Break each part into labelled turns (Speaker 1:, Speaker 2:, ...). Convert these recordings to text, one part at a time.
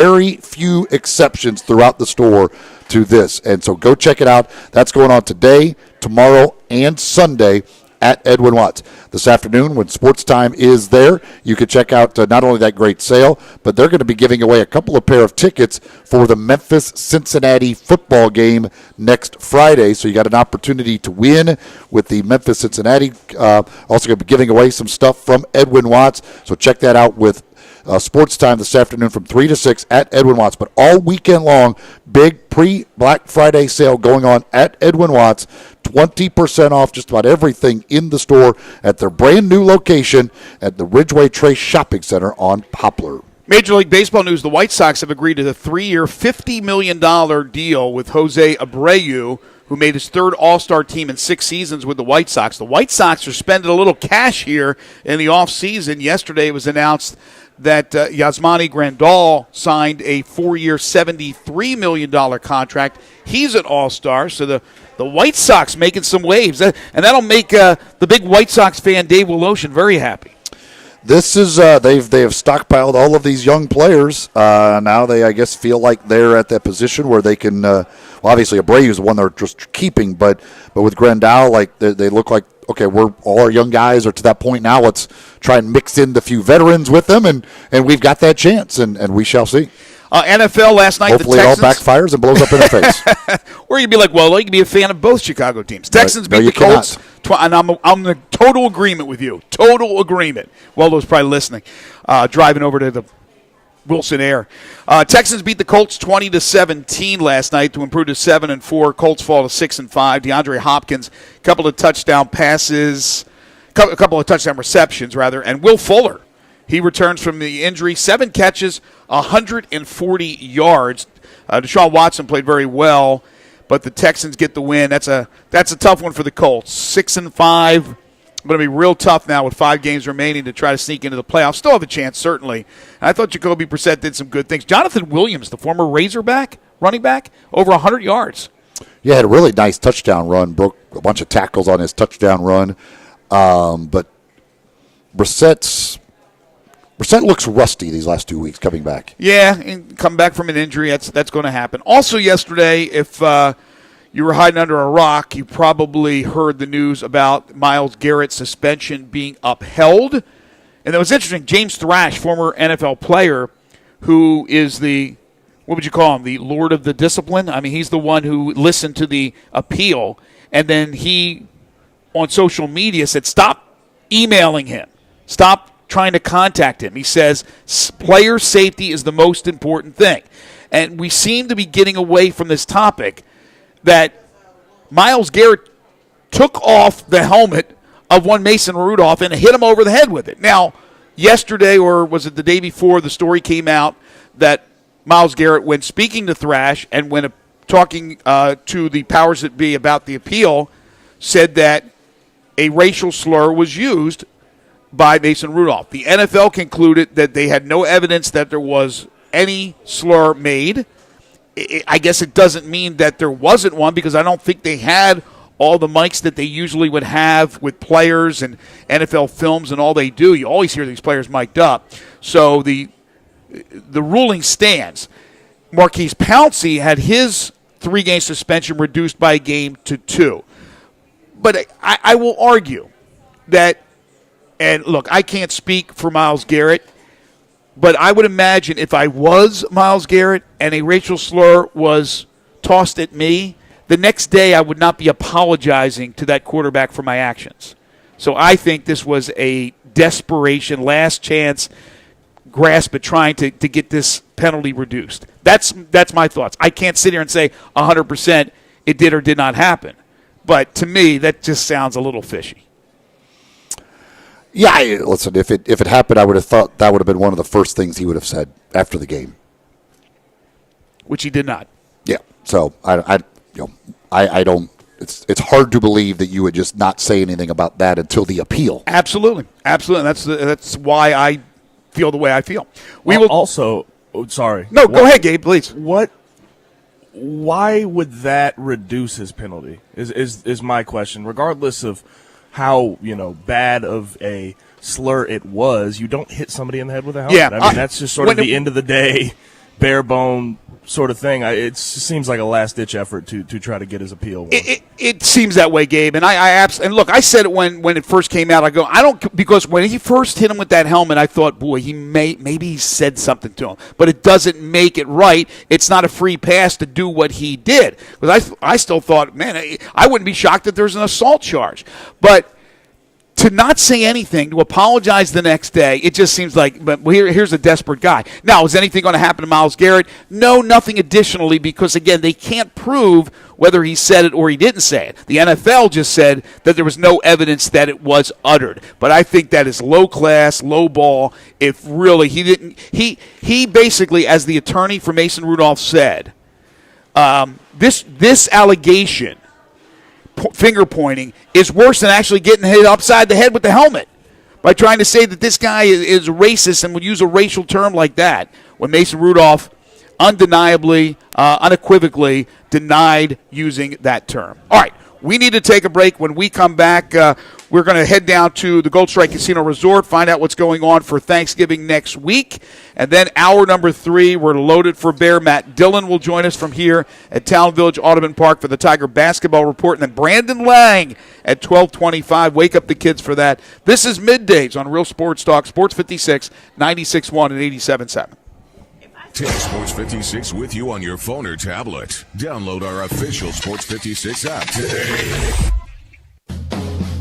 Speaker 1: very few exceptions throughout the store to this. And so go check it out. That's going on today, tomorrow, and Sunday at Edwin Watts. This afternoon, when sports time is there, you can check out not only that great sale, but they're going to be giving away a couple of pair of tickets for the Memphis-Cincinnati football game next Friday. So you got an opportunity to win with the Memphis-Cincinnati. Also going to be giving away some stuff from Edwin Watts. So check that out with sports time this afternoon from 3 to 6 at Edwin Watts. But all weekend long, big pre-Black Friday sale going on at Edwin Watts. 20% off just about everything in the store at their brand new location at the Ridgeway Trace Shopping Center on Poplar.
Speaker 2: Major League Baseball news, the White Sox have agreed to the 3-year, $50 million deal with Jose Abreu, who made his third All-Star team in 6 seasons with the White Sox. The White Sox are spending a little cash here in the offseason. Yesterday it was announced that Yasmani Grandal signed a 4-year, $73 million contract. He's an all-star, so the White Sox making some waves. And that'll make the big White Sox fan, Dave Woloshin, very happy.
Speaker 1: This is they have stockpiled all of these young players. Now they, I guess, feel like they're at that position where they can. Obviously, Abreu is the one they're just keeping, but with Grandal, like they look like, okay, we're all our young guys are to that point now. Let's try and mix in the few veterans with them, and we've got that chance, and we shall see.
Speaker 2: NFL last night,
Speaker 1: hopefully
Speaker 2: the Texans,
Speaker 1: it all backfires and blows up in their face.
Speaker 2: Or you'd be like, well, you can be a fan of both Chicago teams. Texans beat the Colts, and I'm in total agreement with you. Total agreement. Waldo's probably listening, driving over to the Wilson Air. Texans beat the Colts 20-17 last night to improve to 7-4. Colts fall to 6-5. DeAndre Hopkins, a couple of touchdown passes, a couple of touchdown receptions rather, and Will Fuller. He returns from the injury, 7 catches, 140 yards. Deshaun Watson played very well, but the Texans get the win. That's a tough one for the Colts. 6-5. Going to be real tough now with 5 games remaining to try to sneak into the playoffs. Still have a chance, certainly. And I thought Jacoby Brissett did some good things. Jonathan Williams, the former Razorback running back, over 100 yards.
Speaker 1: Yeah, had a really nice touchdown run. Broke a bunch of tackles on his touchdown run. But Brissett looks rusty these last 2 weeks coming back. Yeah,
Speaker 2: and come back from an injury. That's going to happen. Also yesterday, if you were hiding under a rock, you probably heard the news about Myles Garrett's suspension being upheld. And that was interesting. James Thrash, former NFL player, who is what would you call him, the Lord of the Discipline? I mean, he's the one who listened to the appeal. And then he, on social media, said, stop emailing him. Stop trying to contact him. He says player safety is the most important thing. And we seem to be getting away from this topic that Myles Garrett took off the helmet of one Mason Rudolph and hit him over the head with it. Now, yesterday, or was it the day before, the story came out that Myles Garrett, when speaking to Thrash and when talking to the powers that be about the appeal, said that a racial slur was used by Mason Rudolph. The NFL concluded that they had no evidence that there was any slur made. I guess it doesn't mean that there wasn't one, because I don't think they had all the mics that they usually would have with players and NFL films and all they do. You always hear these players mic'd up. So the ruling stands. Marquise Pouncey had his 3-game suspension reduced by a game to 2. But I will argue that, and look, I can't speak for Myles Garrett, but I would imagine if I was Myles Garrett and a racial slur was tossed at me, the next day I would not be apologizing to that quarterback for my actions. So I think this was a desperation, last chance grasp at trying to get this penalty reduced. That's my thoughts. I can't sit here and say 100% it did or did not happen. But to me, that just sounds a little fishy.
Speaker 1: Yeah, listen, if it happened, I would have thought that would have been one of the first things he would have said after the game.
Speaker 2: Which he did not.
Speaker 1: Yeah. So I don't. It's hard to believe that you would just not say anything about that until the appeal.
Speaker 2: Absolutely. That's why I feel the way I feel.
Speaker 3: We will also. Oh, sorry.
Speaker 2: No, go ahead, Gabe, please.
Speaker 3: Why would that reduce his penalty? Is my question. Regardless of how bad of a slur it was, you don't hit somebody in the head with a helmet.
Speaker 2: Yeah,
Speaker 3: I mean that's just sort of the end of the day bare bone sort of thing. It seems like a last-ditch effort to try to get his appeal.
Speaker 2: It seems that way, Gabe. And and look, I said it when it first came out. Because when he first hit him with that helmet, I thought, boy, maybe he said something to him. But it doesn't make it right. It's not a free pass to do what he did. Because I still thought, man, I wouldn't be shocked if there's an assault charge. But to not say anything, to apologize the next day, it just seems like, but here's a desperate guy. Now, is anything going to happen to Myles Garrett? No, nothing additionally, because, again, they can't prove whether he said it or he didn't say it. The NFL just said that there was no evidence that it was uttered. But I think that is low class, low ball. If really he didn't, he basically, as the attorney for Mason Rudolph said, this allegation, finger pointing, is worse than actually getting hit upside the head with the helmet by trying to say that this guy is racist and would use a racial term like that when Mason Rudolph undeniably, unequivocally denied using that term. All right, we need to take a break. When we come back, we're going to head down to the Gold Strike Casino Resort, find out what's going on for Thanksgiving next week. And then hour number 3, we're loaded for bear. Matt Dillon will join us from here at Town Village Audubon Park for the Tiger Basketball Report. And then Brandon Lang at 12:25. Wake up the kids for that. This is Middays on Real Sports Talk, Sports 56, 96.1 and 87.7.
Speaker 4: Take Sports 56 with you on your phone or tablet. Download our official Sports 56 app today.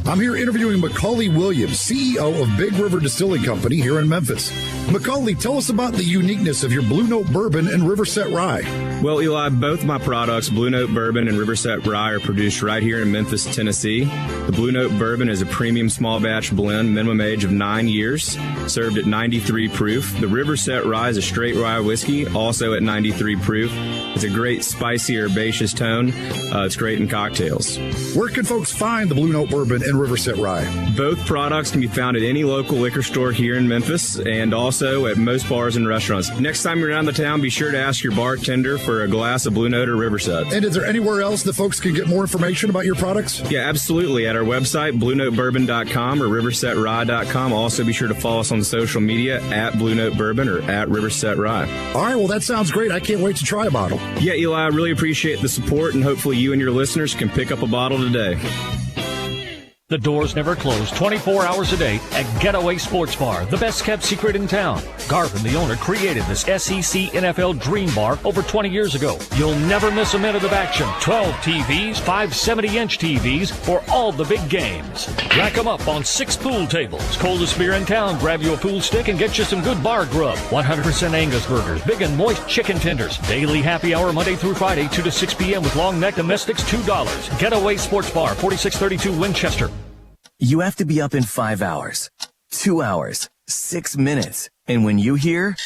Speaker 5: I'm here interviewing Macaulay Williams, CEO of Big River Distilling Company here in Memphis. Macaulay, tell us about the uniqueness of your Blue Note Bourbon and Riverset Rye.
Speaker 6: Well, Eli, both my products, Blue Note Bourbon and Riverset Rye, are produced right here in Memphis, Tennessee. The Blue Note Bourbon is a premium small batch blend, minimum age of 9 years, served at 93 proof. The Riverset Rye is a straight rye whiskey, also at 93 proof. It's a great spicy, herbaceous tone. It's great in cocktails.
Speaker 5: Where can folks find the Blue Note Bourbon and Riverset Rye?
Speaker 6: Both products can be found at any local liquor store here in Memphis and also at most bars and restaurants. Next time you're around the town, be sure to ask your bartender for a glass of Blue Note or Riverset.
Speaker 5: And is there anywhere else that folks can get more information about your products?
Speaker 6: Yeah, absolutely. At our website, BlueNoteBourbon.com or RiversetRye.com. Also, be sure to follow us on social media at Blue Note Bourbon or at Riverset Rye.
Speaker 5: All right, well, that sounds great. I can't wait to try a bottle.
Speaker 6: Yeah, Eli, I really appreciate the support, and hopefully you and your listeners can pick up a bottle today.
Speaker 7: The doors never close 24 hours a day at Getaway Sports Bar, the best kept secret in town. Garvin, the owner, created this SEC NFL Dream Bar over 20 years ago. You'll never miss a minute of action. 12 TVs, 5 70-inch TVs for all the big games. Rack them up on 6 pool tables. Coldest beer in town, grab you a pool stick and get you some good bar grub. 100% Angus burgers, big and moist chicken tenders. Daily happy hour Monday through Friday, 2 to 6 p.m. with long neck domestics, $2. Getaway Sports Bar, 4632 Winchester.
Speaker 8: You have to be up in 5 hours, 2 hours, 6 minutes. And when you hear,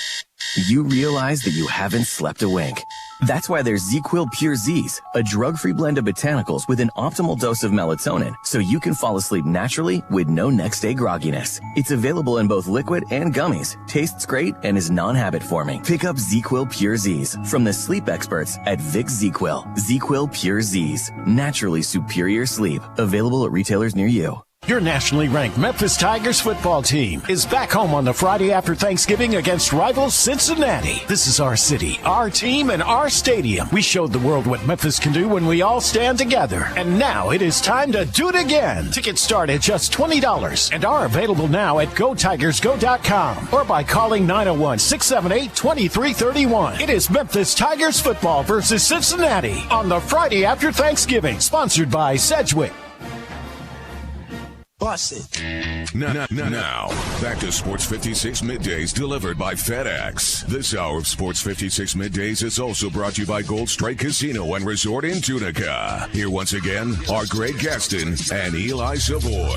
Speaker 8: you realize that you haven't slept a wink. That's why there's ZzzQuil Pure Z's, a drug-free blend of botanicals with an optimal dose of melatonin, so you can fall asleep naturally with no next-day grogginess. It's available in both liquid and gummies, tastes great, and is non-habit forming. Pick up ZzzQuil Pure Z's from the sleep experts at Vic ZzzQuil. ZzzQuil Pure Z's, naturally superior sleep. Available at retailers near you.
Speaker 9: Your nationally ranked Memphis Tigers football team is back home on the Friday after Thanksgiving against rival Cincinnati. This is our city, our team, and our stadium. We showed the world what Memphis can do when we all stand together. And now it is time to do it again. Tickets start at just $20 and are available now at GoTigersGo.com or by calling 901-678-2331. It is Memphis Tigers football versus Cincinnati on the Friday after Thanksgiving. Sponsored by Sedgwick.
Speaker 4: Now, back to Sports 56 Middays delivered by FedEx. This hour of Sports 56 Middays is also brought to you by Gold Strike Casino and Resort in Tunica. Here once again are Greg Gaston and Eli Savoie.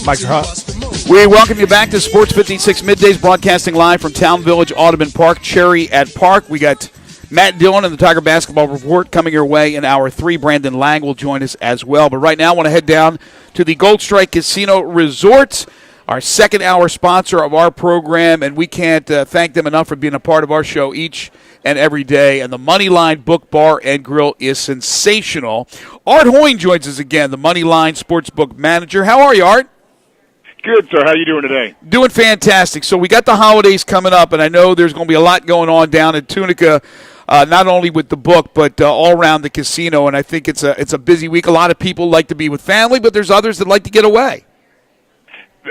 Speaker 2: Mike, hot. We welcome you back to Sports 56 Middays, broadcasting live from Town Village Audubon Park, Cherry at Park. We got Matt Dillon and the Tiger Basketball Report coming your way in hour 3. Brandon Lang will join us as well. But right now I want to head down to the Gold Strike Casino Resort, our second hour sponsor of our program, and we can't thank them enough for being a part of our show each and every day. And the Moneyline Book Bar and Grill is sensational. Art Hoying joins us again, the Moneyline Sportsbook Manager. How are you, Art?
Speaker 10: Good, sir. How you doing today?
Speaker 2: Doing fantastic. So we got the holidays coming up, and I know there's going to be a lot going on down in Tunica, not only with the book, but all around the casino. And I think it's a busy week. A lot of people like to be with family, but there's others that like to get away.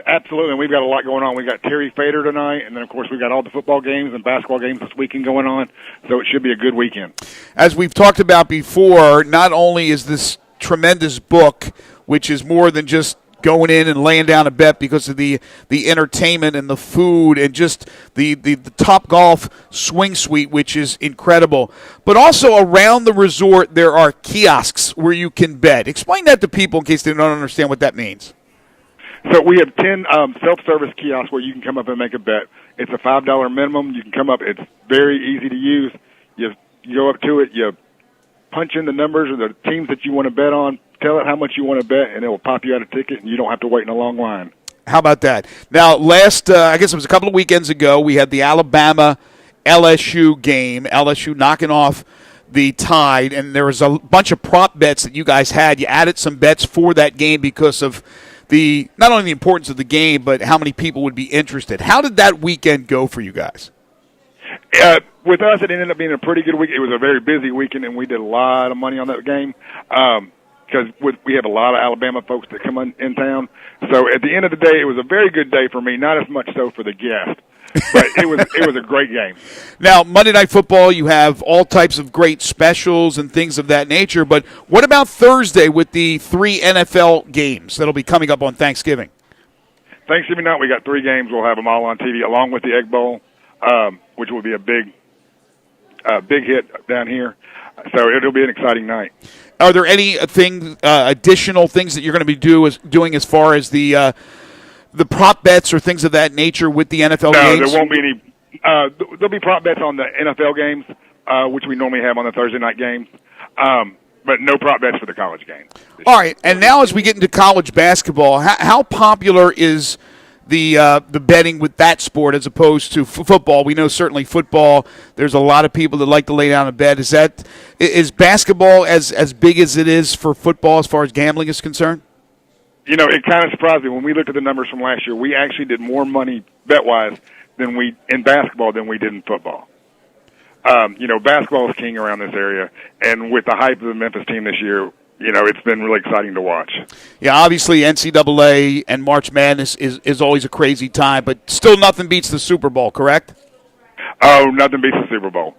Speaker 10: Absolutely. We've got a lot going on. We got Terry Fader tonight, and then, of course, we got all the football games and basketball games this weekend going on. So it should be a good weekend.
Speaker 2: As we've talked about before, not only is this tremendous book, which is more than just going in and laying down a bet because of the entertainment and the food and just the Top Golf swing suite, which is incredible. But also around the resort, there are kiosks where you can bet. Explain that to people in case they don't understand what that means.
Speaker 10: So we have 10 self-service kiosks where you can come up and make a bet. It's a $5 minimum. You can come up. It's very easy to use. You go up to it. You punch in the numbers or the teams that you want to bet on. Tell it how much you want to bet, and it will pop you out a ticket, and you don't have to wait in a long line.
Speaker 2: How about that? Now, I guess it was a couple of weekends ago, we had the Alabama-LSU game, LSU knocking off the Tide, and there was a bunch of prop bets that you guys had. You added some bets for that game because of not only the importance of the game, but how many people would be interested. How did that weekend go for you guys?
Speaker 10: With us, it ended up being a pretty good week. It was a very busy weekend, and we did a lot of money on that game. Because we have a lot of Alabama folks that come in town. So at the end of the day, it was a very good day for me, not as much so for the guest. But it was a great game.
Speaker 2: Now, Monday Night Football, you have all types of great specials and things of that nature. But what about Thursday with the 3 NFL games that'll be coming up on Thanksgiving?
Speaker 10: Thanksgiving night, we got 3 games. We'll have them all on TV, along with the Egg Bowl, which will be a big hit down here. So it'll be an exciting night.
Speaker 2: Are there any additional things that you're going to be doing as far as the prop bets or things of that nature with the NFL games?
Speaker 10: No, there won't be any. There'll be prop bets on the NFL games, which we normally have on the Thursday night games, but no prop bets for the college games.
Speaker 2: All right, and now as we get into college basketball, how popular is the betting with that sport as opposed to football? We know certainly football, there's a lot of people that like to lay down a bet. Is basketball as big as it is for football as far as gambling is concerned?
Speaker 10: You know, it kind of surprised me when we looked at the numbers from last year. We actually did more money bet-wise in basketball than we did in football. Basketball is king around this area, and with the hype of the Memphis team this year, it's been really exciting to watch.
Speaker 2: Yeah, obviously NCAA and March Madness is always a crazy time, but still nothing beats the Super Bowl, correct?
Speaker 10: Oh, nothing beats the Super Bowl.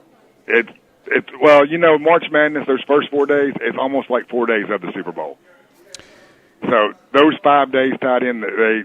Speaker 10: March Madness, those first 4 days, it's almost like 4 days of the Super Bowl. So those 5 days tied in, they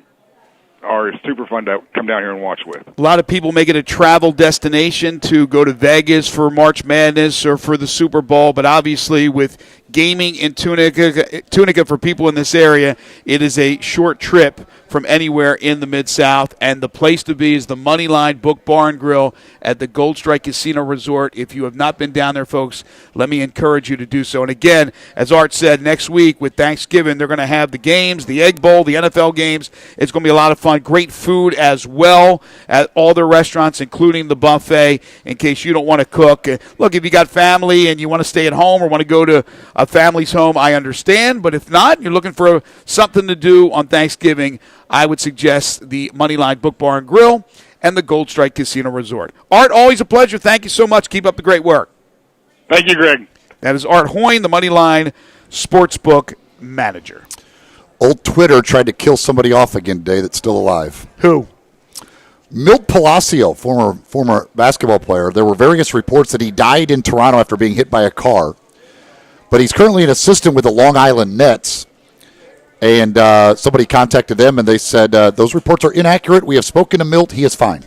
Speaker 10: are super fun to come down here and watch with.
Speaker 2: A lot of people make it a travel destination to go to Vegas for March Madness or for the Super Bowl, but obviously with gaming in Tunica for people in this area, it is a short trip from anywhere in the Mid-South, and the place to be is the Moneyline Book Bar and Grill at the Gold Strike Casino Resort. If you have not been down there, folks, let me encourage you to do so. And again, as Art said, next week with Thanksgiving, they're going to have the games, the Egg Bowl, the NFL games. It's going to be a lot of fun. Great food as well at all their restaurants, including the buffet, in case you don't want to cook. Look, if you got family and you want to stay at home or want to go to a family's home, I understand. But if not, you're looking for something to do on Thanksgiving, I would suggest the Moneyline Book Bar and Grill and the Gold Strike Casino Resort. Art, always a pleasure. Thank you so much. Keep up the great work.
Speaker 10: Thank you, Greg.
Speaker 2: That is Art Hoyne, the Moneyline Sportsbook manager.
Speaker 1: Old Twitter tried to kill somebody off again today that's still alive.
Speaker 2: Who?
Speaker 1: Milt Palacio, former basketball player. There were various reports that he died in Toronto after being hit by a car. But he's currently an assistant with the Long Island Nets. And somebody contacted them, and they said, those reports are inaccurate. We have spoken to Milt. He is fine.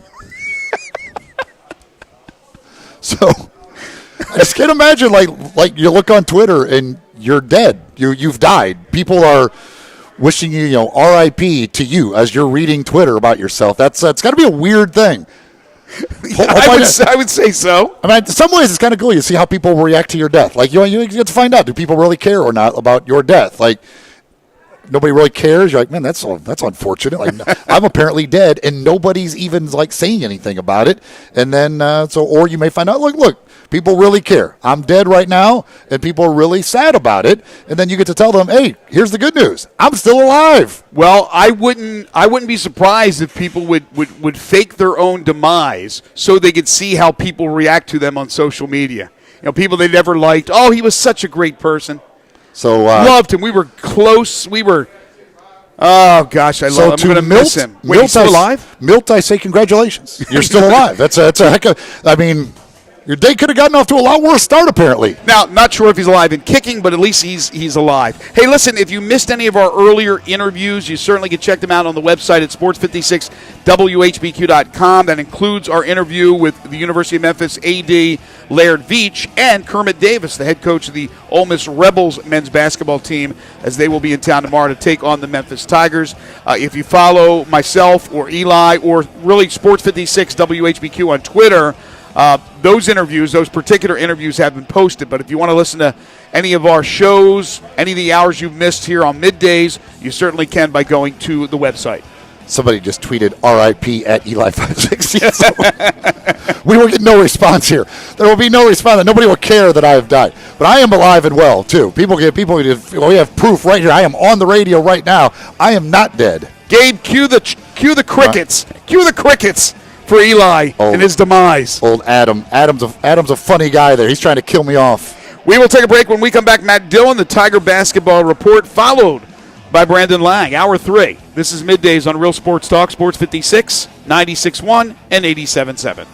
Speaker 1: So I just can't imagine, like you look on Twitter, and you're dead. You've died. People are wishing you, R.I.P. to you as you're reading Twitter about yourself. That's got to be a weird thing.
Speaker 2: I would say so.
Speaker 1: I mean, in some ways, it's kind of cool. You see how people react to your death. Like, you get to find out, do people really care or not about your death? Like, nobody really cares. You're like, man, that's unfortunate. Like, I'm apparently dead, and nobody's even like saying anything about it. And then or you may find out, look, people really care. I'm dead right now, and people are really sad about it. And then you get to tell them, hey, here's the good news. I'm still alive.
Speaker 2: Well, I wouldn't be surprised if people would fake their own demise so they could see how people react to them on social media. People they never liked. Oh, he was such a great person.
Speaker 1: So
Speaker 2: loved him. We were close. We were. Oh gosh, I'm going to miss him. Wait, he's still alive?
Speaker 1: Milt, I say congratulations. You're still alive. That's a heck of. I mean, your day could have gotten off to a lot worse start, apparently.
Speaker 2: Now, not sure if he's alive and kicking, but at least he's alive. Hey, listen, if you missed any of our earlier interviews, you certainly can check them out on the website at sports56whbq.com. That includes our interview with the University of Memphis AD Laird Veach and Kermit Davis, the head coach of the Ole Miss Rebels men's basketball team, as they will be in town tomorrow to take on the Memphis Tigers. If you follow myself or Eli or really Sports 56 WHBQ on Twitter, those particular interviews have been posted. But if you want to listen to any of our shows, any of the hours you've missed here on Middays, you certainly can by going to the website.
Speaker 1: Somebody just tweeted RIP at Eli560. We will get no response here. There will be no response. Nobody will care that I have died. But I am alive and well, too. We have proof right here. I am on the radio right now. I am not dead.
Speaker 2: Gabe, cue the crickets. Cue the crickets for Eli and his demise.
Speaker 1: Old Adam. Adam's a funny guy there. He's trying to kill me off.
Speaker 2: We will take a break. When we come back, Matt Dillon, the Tiger Basketball Report, followed by Brandon Lang, Hour 3. This is Middays on Real Sports Talk, Sports 56, 96.1, and 87.7.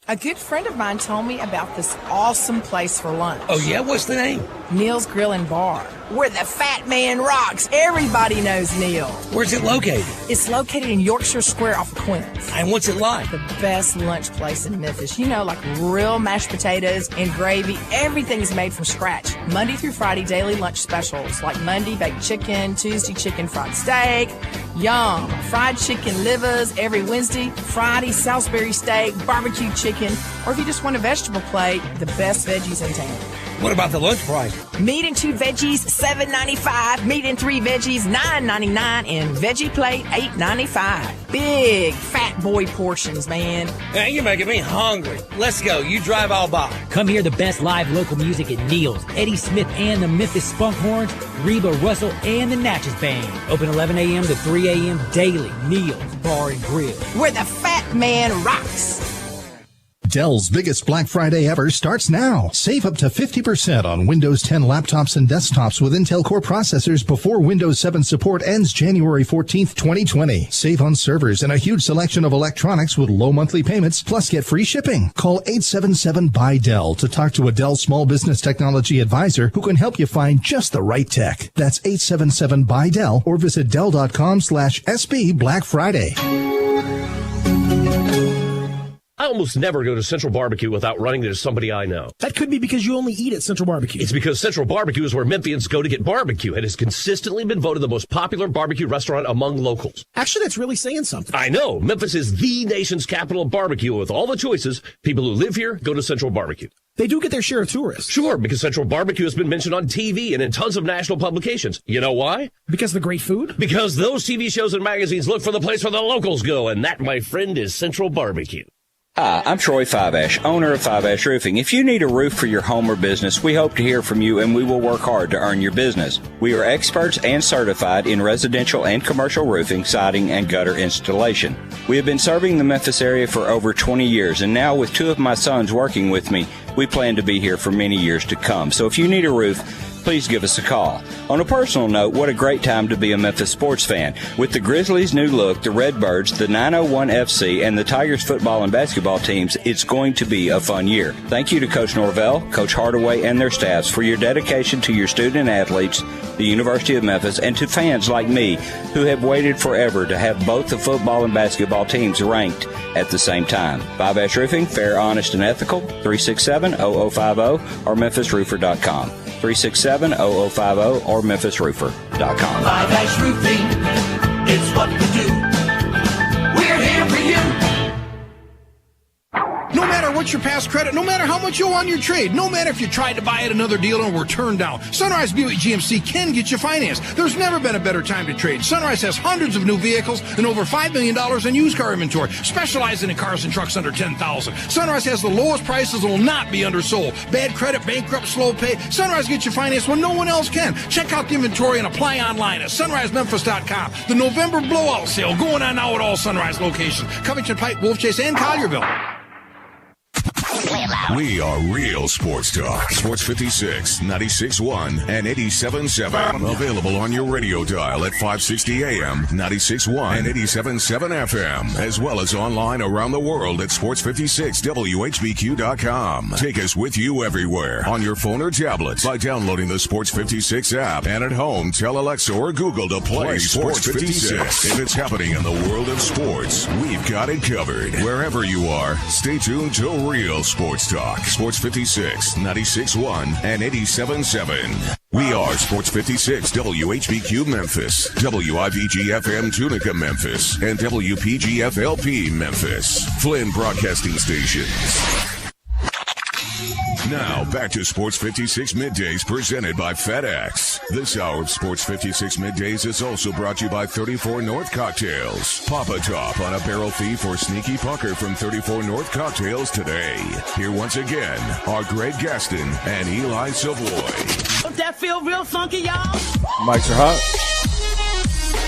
Speaker 11: A good friend of mine told me about this awesome place for lunch.
Speaker 12: Oh, yeah? What's the name?
Speaker 11: Neil's Grill and Bar, where the fat man rocks. Everybody knows Neil.
Speaker 12: Where's it located?
Speaker 11: It's located in Yorkshire Square off Quince.
Speaker 12: And what's it like?
Speaker 11: The best lunch place in Memphis. Like real mashed potatoes and gravy. Everything's made from scratch. Monday through Friday, daily lunch specials, like Monday baked chicken, Tuesday chicken fried steak, yum, fried chicken livers every Wednesday, Friday Salisbury steak, barbecue chicken, or if you just want a vegetable plate, the best veggies in town.
Speaker 12: What about the lunch price?
Speaker 11: Meat and 2 veggies, $7.95. Meat and 3 veggies, $9.99. And veggie plate, $8.95. Big fat boy portions, man.
Speaker 12: Man, you're making me hungry. Let's go. You drive, I'll buy.
Speaker 13: Come hear the best live local music at Neil's. Eddie Smith and the Memphis Spunkhorns, Reba Russell and the Natchez Band. Open 11 a.m. to 3 a.m. daily. Neil's Bar and Grill,
Speaker 11: where the fat man rocks.
Speaker 14: Dell's biggest Black Friday ever starts now. Save up to 50% on Windows 10 laptops and desktops with Intel Core processors before Windows 7 support ends January 14th, 2020. Save on servers and a huge selection of electronics with low monthly payments, plus get free shipping. Call 877-BUY-DELL to talk to a Dell Small Business Technology Advisor who can help you find just the right tech. That's 877-BUY-DELL or visit Dell.com/SB Black Friday.
Speaker 15: I almost never go to Central Barbecue without running into somebody I know.
Speaker 16: That could be because you only eat at Central Barbecue.
Speaker 15: It's because Central Barbecue is where Memphians go to get barbecue and has consistently been voted the most popular barbecue restaurant among locals.
Speaker 16: Actually, that's really saying something.
Speaker 15: I know. Memphis is the nation's capital of barbecue. With all the choices, people who live here go to Central Barbecue.
Speaker 16: They do get their share of tourists.
Speaker 15: Sure, because Central Barbecue has been mentioned on TV and in tons of national publications. You know why?
Speaker 16: Because of the great food?
Speaker 15: Because those TV shows and magazines look for the place where the locals go, and that, my friend, is Central Barbecue.
Speaker 17: Hi, I'm Troy Fiveash, owner of Fiveash Roofing. If you need a roof for your home or business, we hope to hear from you and we will work hard to earn your business. We are experts and certified in residential and commercial roofing, siding, and gutter installation. We have been serving the Memphis area for over 20 years, and now with 2 of my sons working with me, we plan to be here for many years to come. So if you need a roof, please give us a call. On a personal note, what a great time to be a Memphis sports fan. With the Grizzlies' new look, the Redbirds, the 901 FC, and the Tigers football and basketball teams, it's going to be a fun year. Thank you to Coach Norvell, Coach Hardaway, and their staffs for your dedication to your student athletes, the University of Memphis, and to fans like me who have waited forever to have both the football and basketball teams ranked at the same time. Fiveash Roofing, fair, honest, and ethical, 367-0050 or memphisroofer.com. 367-0050 or memphisroofer.com.
Speaker 18: Fiveash Roofing, it's what we do.
Speaker 16: get your past credit no matter how much you owe on your trade. No matter if you tried to buy at another dealer and were turned down. Sunrise Buick GMC can get you financed. There's never been a better time to trade. Sunrise has hundreds of new vehicles and over $5 million in used car inventory, specializing in cars and trucks under $10,000. Sunrise has the lowest prices and will not be undersold. Bad credit, bankrupt, slow pay. Sunrise gets you financed when no one else can. Check out the inventory and apply online at sunrisememphis.com. The November blowout sale going on now at all Sunrise locations. Covington Pike, Wolf Chase, and Collierville.
Speaker 4: We are real sports talk. Sports 56, 96.1, and 87.7. Available on your radio dial at 560 AM, 96.1, and 87.7 FM. As well as online around the world at sports56whbq.com. Take us with you everywhere on your phone or tablet by downloading the Sports 56 app. And at home, tell Alexa or Google to play Sports 56. If it's happening in the world of sports, we've got it covered. Wherever you are, stay tuned to Real Sports Talk. Sports 56, 96.1, and 87.7. We are Sports 56, WHBQ Memphis, WIVG-FM Tunica Memphis, and WPG-FLP Memphis. Flynn Broadcasting Stations. Now, back to Sports 56 Middays presented by FedEx. This hour of Sports 56 Middays is also brought to you by 34 North Cocktails. Pop a top on a barrel thief or sneaky pucker from 34 North Cocktails today. Here once again are Greg Gaston and Eli Savoie.
Speaker 18: Don't that feel real funky, y'all?
Speaker 3: Mics are hot.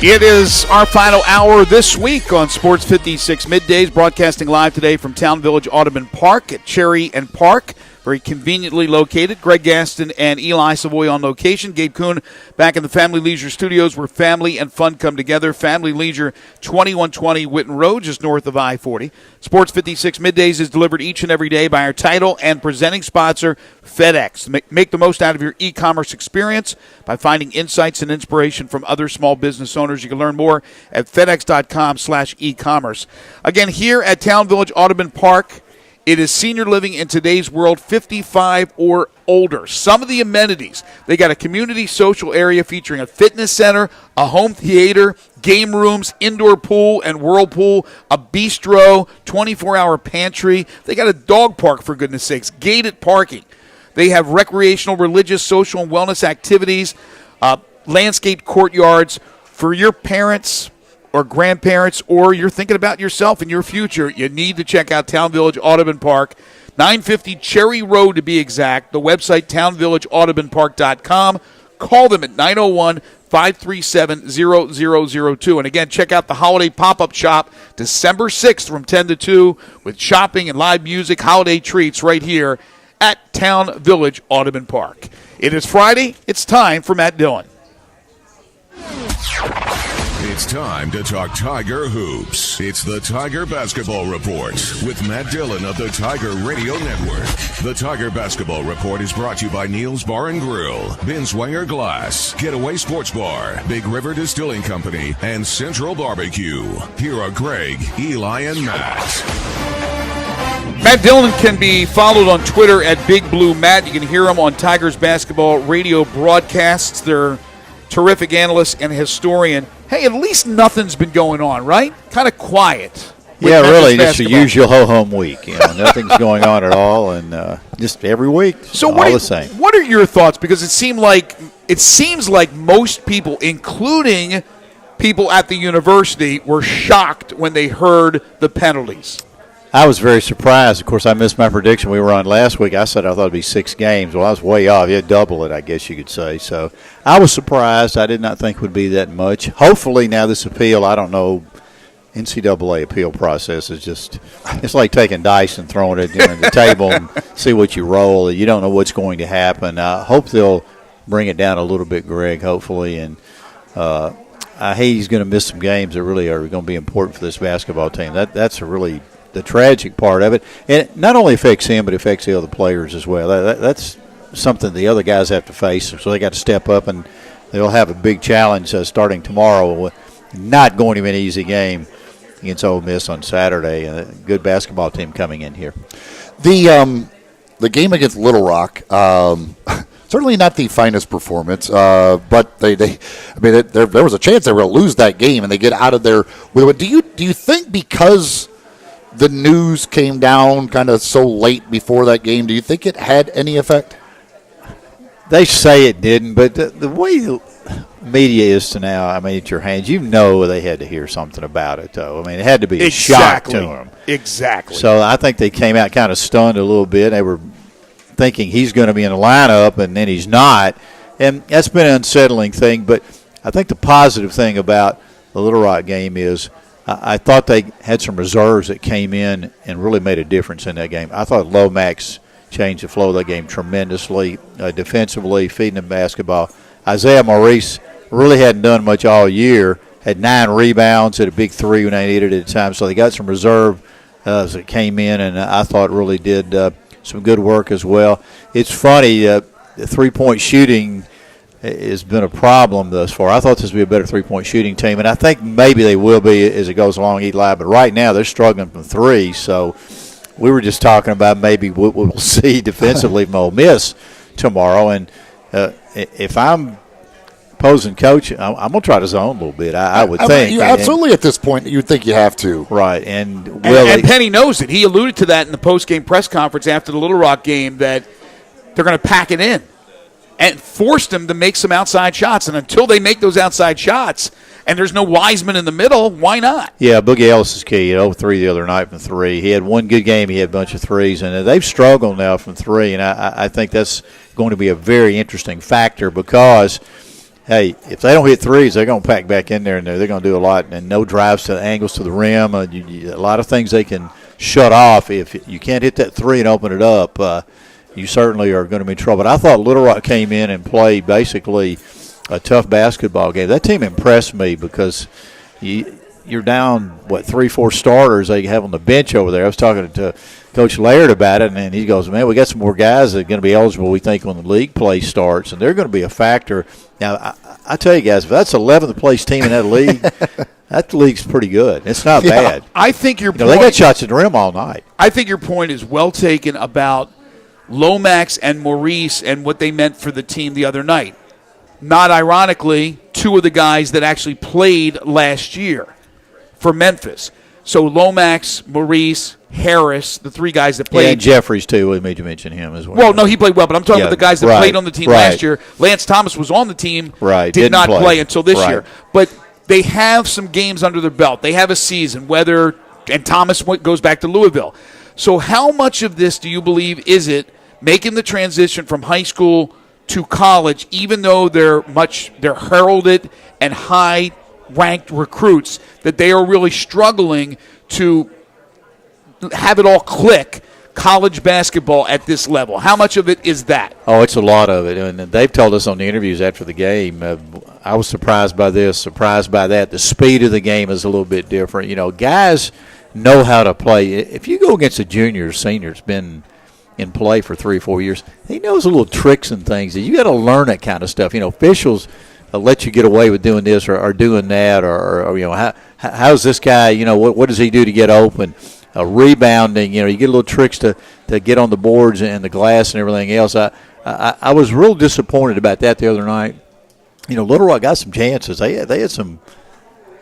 Speaker 2: It is our final hour this week on Sports 56 Middays, broadcasting live today from Town Village Audubon Park at Cherry and Park. Very conveniently located. Greg Gaston and Eli Savoie on location. Gabe Kuhn back in the Family Leisure Studios where family and fun come together. Family Leisure, 2120 Whitten Road, just north of I-40. Sports 56 Middays is delivered each and every day by our title and presenting sponsor, FedEx. Make the most out of your e-commerce experience by finding insights and inspiration from other small business owners. You can learn more at fedex.com/e-commerce. Again, here at Town Village Audubon Park, it is senior living in today's world, 55 or older. Some of the amenities, they got a community social area featuring a fitness center, a home theater, game rooms, indoor pool and whirlpool, a bistro, 24-hour pantry. They got a dog park, for goodness sakes, gated parking. They have recreational, religious, social, and wellness activities, landscaped courtyards for your parents or grandparents, or you're thinking about yourself and your future. You need to check out Town Village Audubon Park, 950 Cherry Road to be exact. The website, townvillageaudubonpark.com. Call them at 901-537-0002. And again, check out the holiday pop-up shop December 6th from 10 to 2 with shopping and live music, holiday treats right here at Town Village Audubon Park. It is Friday. It's time for Matt Dillon.
Speaker 4: It's time to talk Tiger Hoops. It's the Tiger Basketball Report with Matt Dillon of the Tiger Radio Network. The Tiger Basketball Report is brought to you by Neil's Bar and Grill, Binswanger Glass, Getaway Sports Bar, Big River Distilling Company, and Central Barbecue. Here are Greg, Eli, and Matt.
Speaker 2: Matt Dillon can be followed on Twitter at Big Blue Matt. You can hear him on Tigers basketball radio broadcasts. They're terrific analyst and historian. Hey, at least nothing's been going on, right? Kind of quiet.
Speaker 19: Yeah, really, just your usual ho-hum week. You know, nothing's going on at all, and just every week,
Speaker 2: so
Speaker 19: all the same.
Speaker 2: What are your thoughts? Because it seems like most people, including people at the university, were shocked when they heard the penalties.
Speaker 19: I was very surprised. Of course, I missed my prediction we were on last week. I said I thought it would be 6 games. Well, I was way off. You had double it, I guess you could say. So I was surprised. I did not think it would be that much. Hopefully now this appeal, I don't know, NCAA appeal process is just – it's like taking dice and throwing it on the table and see what you roll. You don't know what's going to happen. I hope they'll bring it down a little bit, Greg, hopefully. And I hate he's going to miss some games that really are going to be important for this basketball team. That's a really – the tragic part of it. And it not only affects him, but it affects the other players as well. That's something the other guys have to face, so they got to step up, and they'll have a big challenge starting tomorrow. Not going to be an easy game against Ole Miss on Saturday. A good basketball team coming in here.
Speaker 1: The game against Little Rock, certainly not the finest performance, but there was a chance they were going to lose that game, and they get out of there with it. Do you think because the news came down kind of so late before that game, do you think it had any effect?
Speaker 19: They say it didn't, but the way the media is to now, I mean, at your hands, they had to hear something about it, though. I mean, it had to be a shock to them.
Speaker 2: Exactly.
Speaker 19: So I think they came out kind of stunned a little bit. They were thinking he's going to be in the lineup, and then he's not. And that's been an unsettling thing. But I think the positive thing about the Little Rock game is I thought they had some reserves that came in and really made a difference in that game. I thought Lomax changed the flow of the game tremendously, defensively, feeding the basketball. Isaiah Maurice really hadn't done much all year, had 9 rebounds, had a big 3 when they needed it at the time. So they got some reserve that came in, and I thought really did some good work as well. It's funny, the three-point shooting has been a problem thus far. I thought this would be a better three-point shooting team, and I think maybe they will be as it goes along, Eli. But right now they're struggling from 3, so we were just talking about maybe what we'll see defensively from Ole Miss tomorrow. And if I'm opposing coach, I'm going to try to zone a little bit, I would think.
Speaker 1: Absolutely, at this point, you'd think you have to.
Speaker 19: Right. And
Speaker 2: Penny knows it. He alluded to that in the post-game press conference after the Little Rock game, that they're going to pack it in and force them to make some outside shots. And until they make those outside shots and there's no Wiseman in the middle, why not?
Speaker 19: Yeah, Boogie Ellis is key. He had 0-3 the other night from 3. He had one good game. He had a bunch of threes. And they've struggled now from 3. And I think that's going to be a very interesting factor because, hey, if they don't hit threes, they're going to pack back in there, and they're going to do a lot. And no drives to the angles to the rim. A lot of things they can shut off. If you can't hit that 3 and open it up, you certainly are going to be in trouble. But I thought Little Rock came in and played basically a tough basketball game. That team impressed me because you're down, 3-4 starters they have on the bench over there. I was talking to Coach Laird about it, and he goes, man, we got some more guys that are going to be eligible, we think, when the league play starts, and they're going to be a factor. Now, I tell you guys, if that's 11th place team in that league, that league's pretty good. It's not bad.
Speaker 2: I think your point,
Speaker 19: they got shots at the rim all night.
Speaker 2: I think your point is well taken about Lomax and Maurice and what they meant for the team the other night. Not ironically, 2 of the guys that actually played last year for Memphis. So Lomax, Maurice, Harris, the 3 guys that played.
Speaker 19: Yeah, and Jeffries, too. We made you mention him as well.
Speaker 2: Well, no, he played well, but I'm talking about the guys that played on the team last year. Lance Thomas was on the team, did not play until this year. But they have some games under their belt. They have a season, and Thomas goes back to Louisville. So how much of this do you believe is it making the transition from high school to college, even though they're heralded and high-ranked recruits, that they are really struggling to have it all click college basketball at this level? How much of it is that?
Speaker 19: Oh, it's a lot of it. And they've told us on the interviews after the game, I was surprised by this, surprised by that. The speed of the game is a little bit different. Guys know how to play. If you go against a junior or senior that's been in play for 3 or 4 years, he knows little tricks and things. You got to learn that kind of stuff. Officials let you get away with doing this or doing that, or how's this guy? What does he do to get open? Rebounding. You get little tricks to get on the boards and the glass and everything else. I was real disappointed about that the other night. Little Rock got some chances. They had some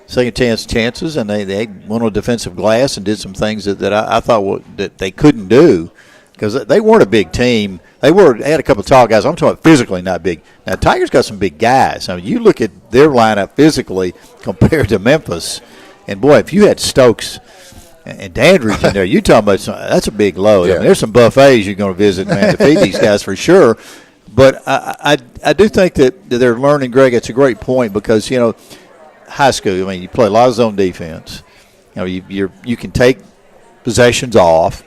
Speaker 19: second chances, and they went on defensive glass and did some things that I thought that they couldn't do. Because they weren't a big team. They had a couple of tall guys. I'm talking physically not big. Now, Tigers got some big guys. I mean, you look at their lineup physically compared to Memphis, and, boy, if you had Stokes and Dandridge in there, you're talking about that's a big load. Yeah. I mean, there's some buffets you're going to visit, man, to feed these guys for sure. But I do think that they're learning, Greg. It's a great point because, high school, you play a lot of zone defense. You can take possessions off,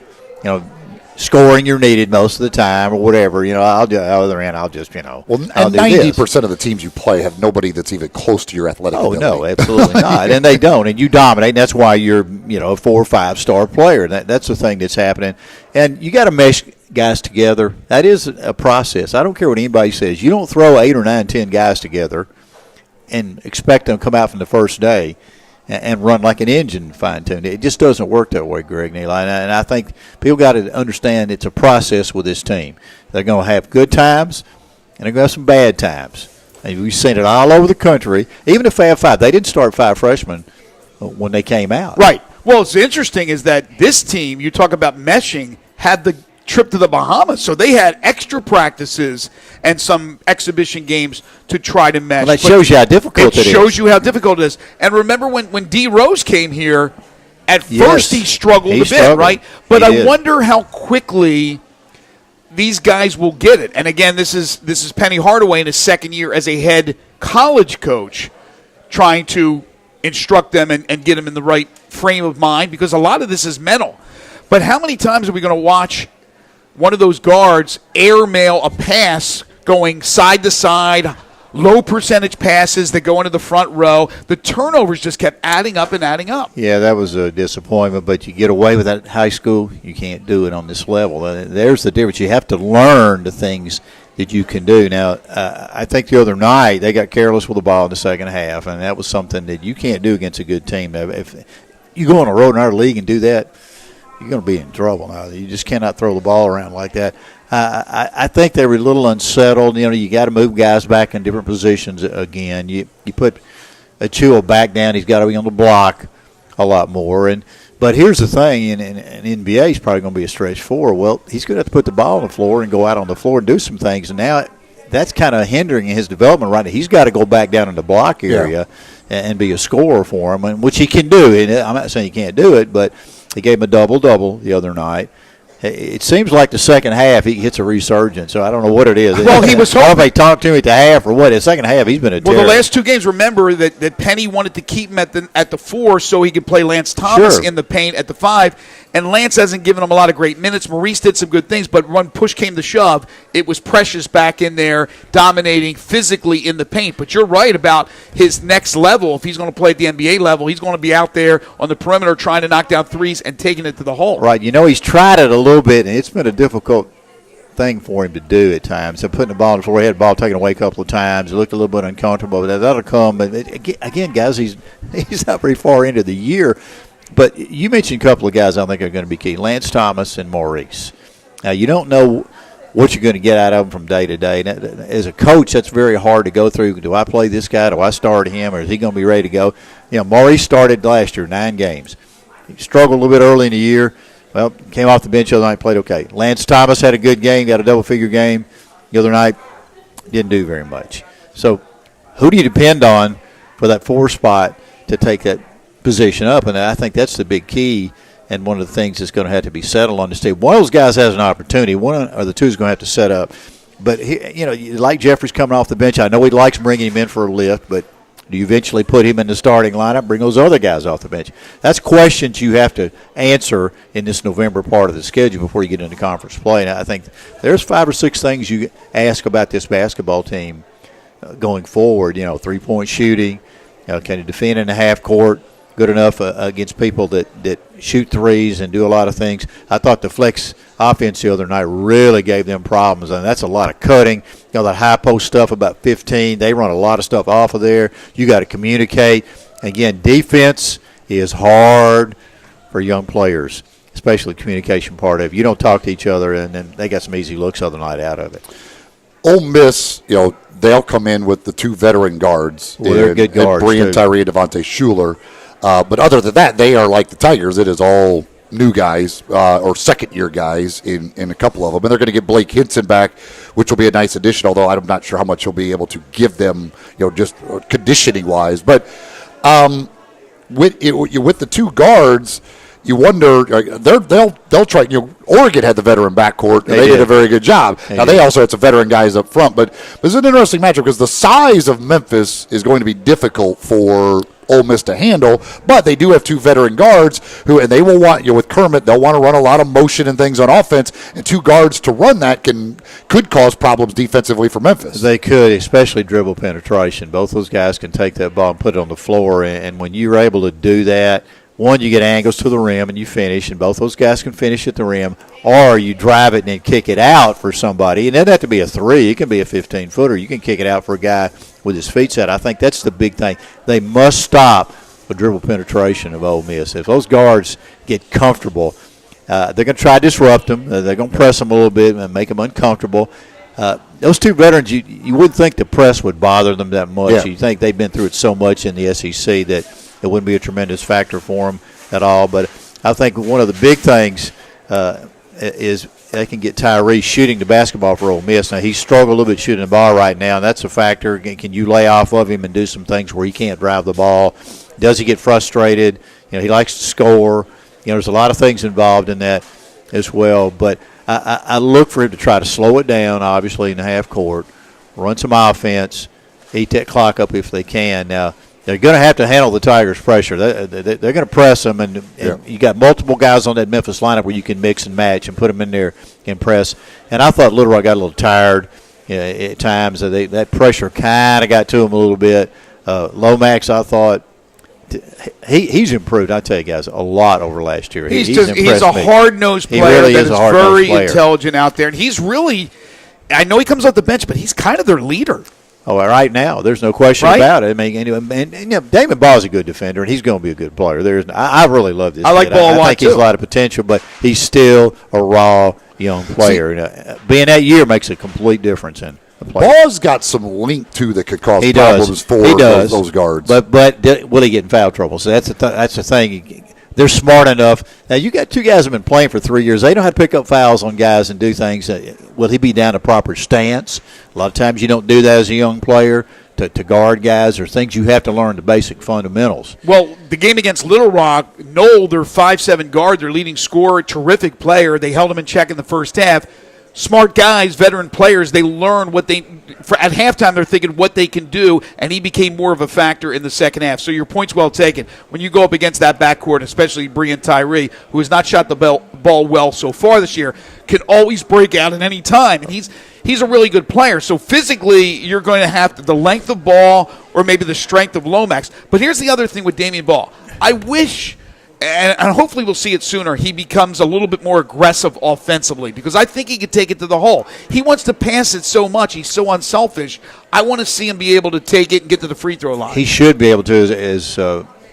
Speaker 19: scoring you're needed most of the time or whatever. I'll do, on the other end, I'll just,
Speaker 1: Well, and 90% of the teams you play have nobody that's even close to your athletic ability.
Speaker 19: Oh, no, absolutely not. And they don't. And you dominate. And that's why you're, a 4 or 5 star player. That's the thing that's happening. And you got to mesh guys together. That is a process. I don't care what anybody says. You don't throw 8 or 9, 10 guys together and expect them to come out from the first day and run like an engine fine-tuned. It just doesn't work that way, Greg and Eli. And I think people got to understand it's a process with this team. They're going to have good times, and they're going to have some bad times. And we've seen it all over the country. Even the Fab Five, they didn't start 5 freshmen when they came out.
Speaker 2: Right. Well, what's interesting is that this team, you talk about meshing, had the trip to the Bahamas, so they had extra practices and some exhibition games to try to mesh.
Speaker 19: Well, that shows you how difficult it is.
Speaker 2: It shows you how difficult it is. And remember when D. Rose came here, at first he struggled a bit, right? But I wonder how quickly these guys will get it. And again, this is Penny Hardaway in his second year as a head college coach, trying to instruct them and get them in the right frame of mind, because a lot of this is mental. But how many times are we going to watch one of those guards airmail a pass going side to side, low percentage passes that go into the front row? The turnovers just kept adding up and adding up.
Speaker 19: Yeah, that was a disappointment, but you get away with that in high school. You can't do it on this level. There's the difference. You have to learn the things that you can do. Now, I think the other night they got careless with the ball in the second half, and that was something that you can't do against a good team. If you go on a road in our league and do that, you're going to be in trouble now. You just cannot throw the ball around like that. I think they were a little unsettled. You got to move guys back in different positions again. You put Achua back down. He's got to be on the block a lot more. But here's the thing, and NBA is probably going to be a stretch four. Well, he's going to have to put the ball on the floor and go out on the floor and do some things. And now that's kind of hindering his development right now. He's got to go back down in the block area and be a scorer for him, which he can do. And I'm not saying he can't do it, but he gave him a double-double the other night. It seems like the second half he hits a resurgence, so I don't know what it is.
Speaker 2: Well, he was hoping.
Speaker 19: I don't know if they talked to him at the half or what. The second half, he's been a terror.
Speaker 2: Well, the last two games, remember that Penny wanted to keep him at the 4 so he could play Lance Thomas in the paint at the 5, and Lance hasn't given him a lot of great minutes. Maurice did some good things, but when push came to shove, it was Precious back in there dominating physically in the paint. But you're right about his next level. If he's going to play at the NBA level, he's going to be out there on the perimeter trying to knock down threes and taking it to the hole.
Speaker 19: Right. He's tried it a little bit, and it's been a difficult thing for him to do at times. So putting the ball on the floor, he had the ball taken away a couple of times. It looked a little bit uncomfortable, but that'll come. But again, guys, he's not very far into the year. But you mentioned a couple of guys I think are going to be key, Lance Thomas and Maurice. Now, you don't know what you're going to get out of them from day to day. As a coach, that's very hard to go through. Do I play this guy? Do I start him? Or is he going to be ready to go? Maurice started last year, 9 games. He struggled a little bit early in the year. Well, came off the bench the other night, played okay. Lance Thomas had a good game, got a double-figure game the other night. Didn't do very much. So who do you depend on for that 4 spot to take that position up? And I think that's the big key and one of the things that's going to have to be settled on this team. One of those guys has an opportunity. One or the two is going to have to set up. But, like Jeffrey's coming off the bench, I know he likes bringing him in for a lift, but do you eventually put him in the starting lineup, bring those other guys off the bench? That's questions you have to answer in this November part of the schedule before you get into conference play. And I think there's 5 or 6 things you ask about this basketball team going forward. 3-point shooting, can you defend in the half court good enough against people that shoot threes and do a lot of things. I thought the flex offense the other night really gave them problems, and that's a lot of cutting. That high post stuff about 15. They run a lot of stuff off of there. You got to communicate. Again, defense is hard for young players, especially the communication part of it. You don't talk to each other, and then they got some easy looks the other night out of it.
Speaker 1: Ole Miss, they'll come in with the 2 veteran guards.
Speaker 19: Well, they're good guards,
Speaker 1: Brian Tyree and Devontae Shuler. But other than that, they are like the Tigers. It is all new guys or second-year guys in a couple of them. And they're going to get Blake Hinson back, which will be a nice addition, although I'm not sure how much he'll be able to give them, just conditioning-wise. But with the 2 guards, you wonder they'll try. Oregon had the veteran backcourt, and they did a very good job. They also had some veteran guys up front, but this is an interesting matchup because the size of Memphis is going to be difficult for Ole Miss to handle, but they do have 2 veteran guards and they will want, with Kermit, they'll want to run a lot of motion and things on offense, and 2 guards to run that could cause problems defensively for Memphis.
Speaker 19: They could, especially dribble penetration. Both those guys can take that ball and put it on the floor, and when you're able to do that, one, you get angles to the rim and you finish, and both those guys can finish at the rim, or you drive it and then kick it out for somebody. And it doesn't have to be a 3. It can be a 15-footer. You can kick it out for a guy with his feet set. I think that's the big thing. They must stop the dribble penetration of Ole Miss. If those guards get comfortable, they're going to try to disrupt them. They're going to press them a little bit and make them uncomfortable. Those 2 veterans, you wouldn't think the press would bother them that much.
Speaker 1: Yeah.
Speaker 19: You think they've been through it so much in the SEC that it wouldn't be a tremendous factor for them. at all. But I think one of the big things is they can get Tyree shooting the basketball for Ole Miss. Now, he's struggled a little bit shooting the ball right now, and that's a factor. Can you lay off of him and do some things where he can't drive the ball? Does he get frustrated? He likes to score. There's a lot of things involved in that as well. But I look for him to try to slow it down, obviously, in the half court, run some offense, eat that clock up if they can. Now, they're going to have to handle the Tigers' pressure. They're going to press them, and you got multiple guys on that Memphis lineup where you can mix and match and put them in there and press. And I thought Little Rock got a little tired at times. That pressure kind of got to him a little bit. Lomax, I thought, he's improved, I tell you guys, a lot over last year.
Speaker 2: He's a hard-nosed player
Speaker 19: really
Speaker 2: that is very intelligent out there. And he's really – I know he comes off the bench, but he's kind of their leader.
Speaker 19: Oh, right now, there's no question about it. I mean, and Damon Ball is a good defender, and he's going to be a good player. I really love this.
Speaker 2: I like
Speaker 19: kid.
Speaker 2: Ball a lot,
Speaker 19: I think he has a lot of potential, but he's still a raw young player. Being that year makes a complete difference in the play.
Speaker 1: Ball's got some length too that could cause problems for those guards.
Speaker 19: But will he get in foul trouble? So that's the thing. They're smart enough. Now, you got two guys that have been playing for 3 years. They know how to pick up fouls on guys and do things. Will he be down a proper stance? A lot of times you don't do that as a young player to guard guys. There's things you have to learn, the basic fundamentals.
Speaker 2: Well, the game against Little Rock, Noel, their 5'7" guard, their leading scorer, terrific player. They held him in check in the first half. Smart guys, veteran players, they learn what at halftime they're thinking what they can do, and he became more of a factor in the second half. So your point's well taken. When you go up against that backcourt, especially Brian Tyree, who has not shot the ball well so far this year, can always break out at any time, and he's a really good player. So physically, you're going to have the length of ball or maybe the strength of Lomax. But here's the other thing with Damian Ball. I wish, and hopefully we'll see it sooner, he becomes a little bit more aggressive offensively, because I think he could take it to the hole. He wants to pass it so much. He's so unselfish. I want to see him be able to take it and get to the free throw line.
Speaker 19: He should be able to, as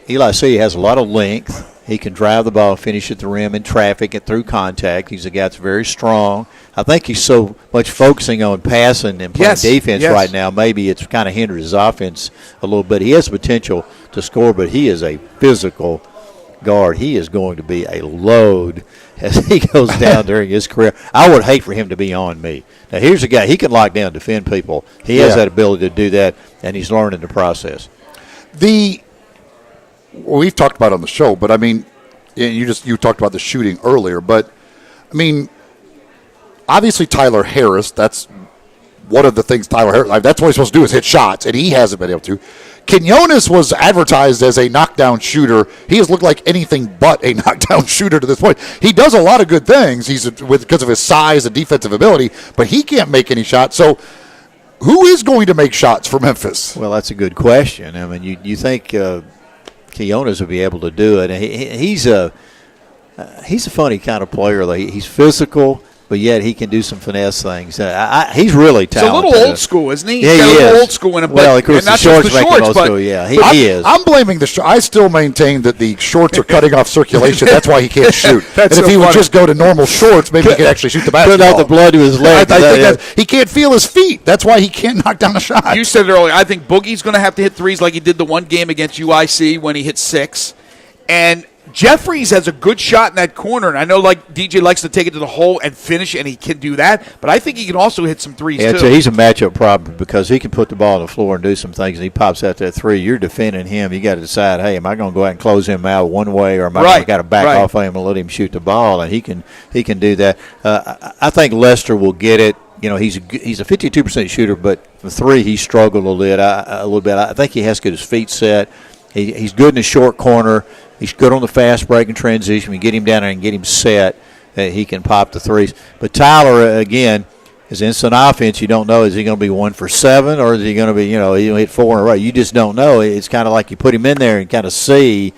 Speaker 19: Eli said, he has a lot of length. He can drive the ball, finish at the rim in traffic and through contact. He's a guy that's very strong. I think he's so much focusing on passing and playing defense right now. Maybe it's kind of hindered his offense a little bit. He has potential to score, but he is a physical guard. He is going to be a load as he goes down during his career. I would hate for him to be on me. Now, here's a guy. He can lock down and defend people. He has that ability to do that, and he's learning the process.
Speaker 1: We've talked about it on the show, but I mean, you talked about the shooting earlier, but I mean, obviously Tyler Harris, that's one of the things Tyler Harris, that's what he's supposed to do is hit shots, and he hasn't been able to. Quinones was advertised as a knockdown shooter. He has looked like anything but a knockdown shooter to this point. He does a lot of good things because of his size and defensive ability, but he can't make any shots. So who is going to make shots for Memphis?
Speaker 19: Well, that's a good question. I mean, you think Quinones would be able to do it. He's a funny kind of player. He's physical, but yet he can do some finesse things. He's really talented.
Speaker 2: He's a little old school, isn't he?
Speaker 19: Yeah,
Speaker 2: he's
Speaker 19: he
Speaker 2: got a little
Speaker 19: is.
Speaker 2: old school in him.
Speaker 19: Well, of course, the shorts make him old school. Yeah, he is.
Speaker 1: I'm blaming the shorts. I still maintain that the shorts are cutting off circulation. That's why he can't shoot. And if he would just go to normal shorts, maybe he could actually shoot the basketball.
Speaker 19: Put out the blood to his leg.
Speaker 1: I think he can't feel his feet. That's why he can't knock down a shot.
Speaker 2: You said it earlier. I think Boogie's going to have to hit threes like he did the one game against UIC when he hit 6. And Jeffries has a good shot in that corner, and I know like DJ likes to take it to the hole and finish, and he can do that, but I think he can also hit some threes too.
Speaker 19: He's a matchup problem because he can put the ball on the floor and do some things, and he pops out that three. You're defending him. You got to decide, hey, am I going to go out and close him out one way, or am I going to back off of him and let him shoot the ball? And he can do that. I think Lester will get it. He's a 52% shooter, but the three he struggled a little bit. I think he has to get his feet set. He's good in the short corner. He's good on the fast break and transition. We get him down there and get him set. He can pop the threes. But Tyler, again, his instant offense, you don't know, is he going to be 1 for 7 or is he going to be, he'll hit 4 in a row? You just don't know. It's kind of like you put him in there and kind of see.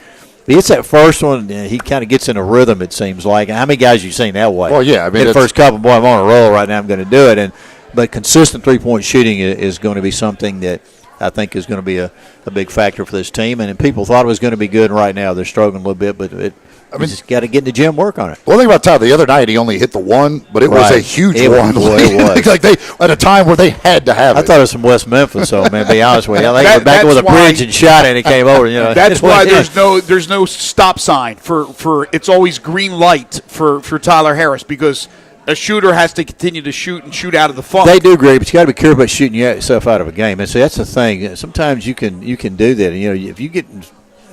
Speaker 19: But it's that first one, he kind of gets in a rhythm, it seems like. How many guys have you seen that way?
Speaker 1: Well, yeah. I mean,
Speaker 19: the first couple, boy, I'm on a roll right now. I'm going to do it. But consistent three-point shooting is going to be something that I think is going to be a big factor for this team. And people thought it was going to be good, and right now they're struggling a little bit. But You just got to get in the gym, work on it.
Speaker 1: One thing about Tyler, the other night he only hit the one, but it was a huge one.
Speaker 19: It was.
Speaker 1: Like they at a time where they had to have it.
Speaker 19: I thought it was from West Memphis, so man, be honest with you. I think back with a bridge and shot it, and it came over.
Speaker 2: That's why there's no stop sign for it's always green light for Tyler Harris, because a shooter has to continue to shoot out of the funk.
Speaker 19: They do great, but you got to be careful about shooting yourself out of a game. And so that's the thing. Sometimes you can do that. And, if you get in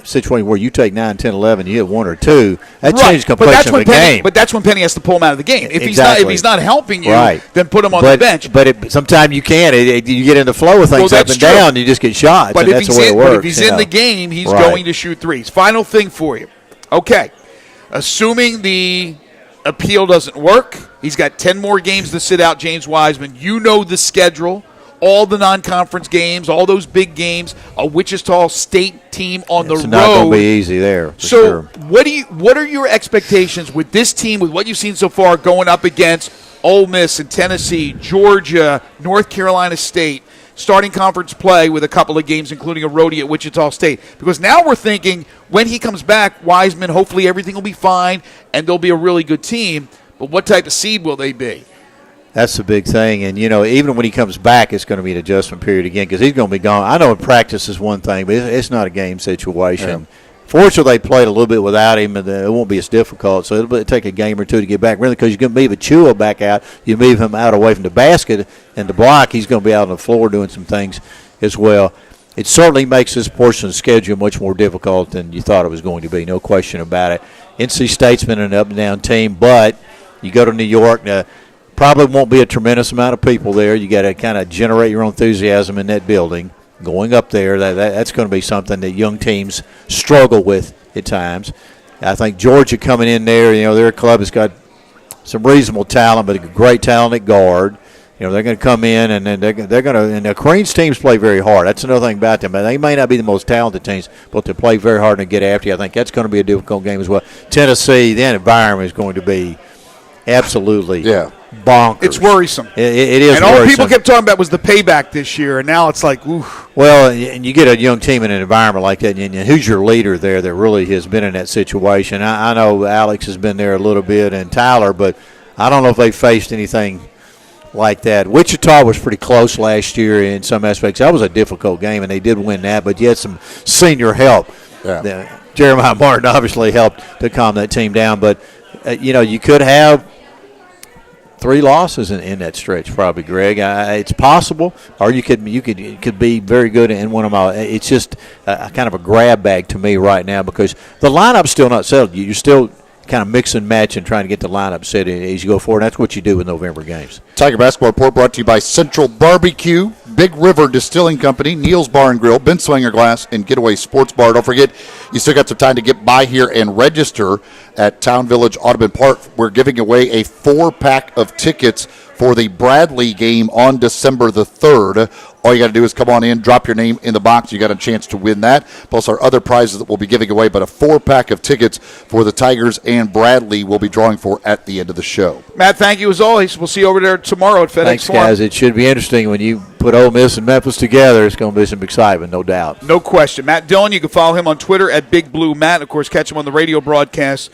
Speaker 19: a situation where you take 9, 10, 11, you hit 1 or 2, that changes the complexion of the game.
Speaker 2: But that's when Penny has to pull him out of the game. If he's not helping you, then put him on the bench.
Speaker 19: But sometimes you can't. You get in the flow of things up and down, you just get shot.
Speaker 2: But
Speaker 19: that's the way it works.
Speaker 2: But if he's in the game, he's going to shoot threes. Final thing for you. Okay. Assuming the appeal doesn't work, he's got 10 more games to sit out James Wiseman. You know the schedule, all the non-conference games, all those big games, a Wichita State team on the road.
Speaker 19: It's not going to be easy there, for sure.
Speaker 2: What are your expectations with this team, with what you've seen so far, going up against Ole Miss and Tennessee, Georgia, North Carolina State, starting conference play with a couple of games, including a roadie at Wichita State? Because now we're thinking when he comes back, Wiseman, hopefully everything will be fine and they'll be a really good team. But what type of seed will they be?
Speaker 19: That's the big thing. And, even when he comes back, it's going to be an adjustment period again because he's going to be gone. I know in practice is one thing, but it's not a game situation. Yeah. Fortunately, they played a little bit without him, and it won't be as difficult. So it'll take a game or two to get back, really, because you're going to move Achua back out. You move him out away from the basket and the block. He's going to be out on the floor doing some things as well. It certainly makes this portion of the schedule much more difficult than you thought it was going to be, no question about it. NC State's been an up-and-down team, but you go to New York, probably won't be a tremendous amount of people there. You got to kind of generate your own enthusiasm in that building. Going up there, that's going to be something that young teams struggle with at times. I think Georgia coming in there, their club has got some reasonable talent, but a great talent at guard. They're going to come in and then they're going to. And the Cranes teams play very hard. That's another thing about them. They may not be the most talented teams, but they play very hard and get after you. I think that's going to be a difficult game as well. Tennessee, that environment is going to be absolutely bonkers.
Speaker 2: It's worrisome.
Speaker 19: It is.
Speaker 2: And all people kept talking about was the payback this year, and now it's like, oof.
Speaker 19: Well, and you get a young team in an environment like that, and who's your leader there that really has been in that situation? I know Alex has been there a little bit and Tyler, but I don't know if they faced anything like that. Wichita was pretty close last year in some aspects. That was a difficult game, and they did win that, but you had some senior help. Yeah. Jeremiah Martin obviously helped to calm that team down, but you could have 3 losses in that stretch, probably, Greg. It's possible, or you could be very good in one of them. It's just kind of a grab bag to me right now because the lineup's still not settled. You're still kind of mix and match and trying to get the lineup set as you go forward. That's what you do with November games.
Speaker 1: Tiger Basketball Report brought to you by Central Barbecue, Big River Distilling Company, Neil's Bar and Grill, Ben Swinger Glass, and Getaway Sports Bar. Don't forget, you still got some time to get by here and register at Town Village Audubon Park. We're giving away a 4-pack of tickets for the Bradley game on December the 3rd. All you got to do is come on in, drop your name in the box. You got a chance to win that. Plus our other prizes that we'll be giving away, but a 4-pack of tickets for the Tigers and Bradley we'll be drawing for at the end of the show.
Speaker 2: Matt, thank you as always. We'll see you over there tomorrow at FedEx
Speaker 19: Thanks,
Speaker 2: Forum.
Speaker 19: guys. It should be interesting when you put Ole Miss and Memphis together. It's going to be some excitement, no doubt.
Speaker 2: No question. Matt Dillon, you can follow him on Twitter at Big Blue Matt. Of course, catch him on the radio broadcast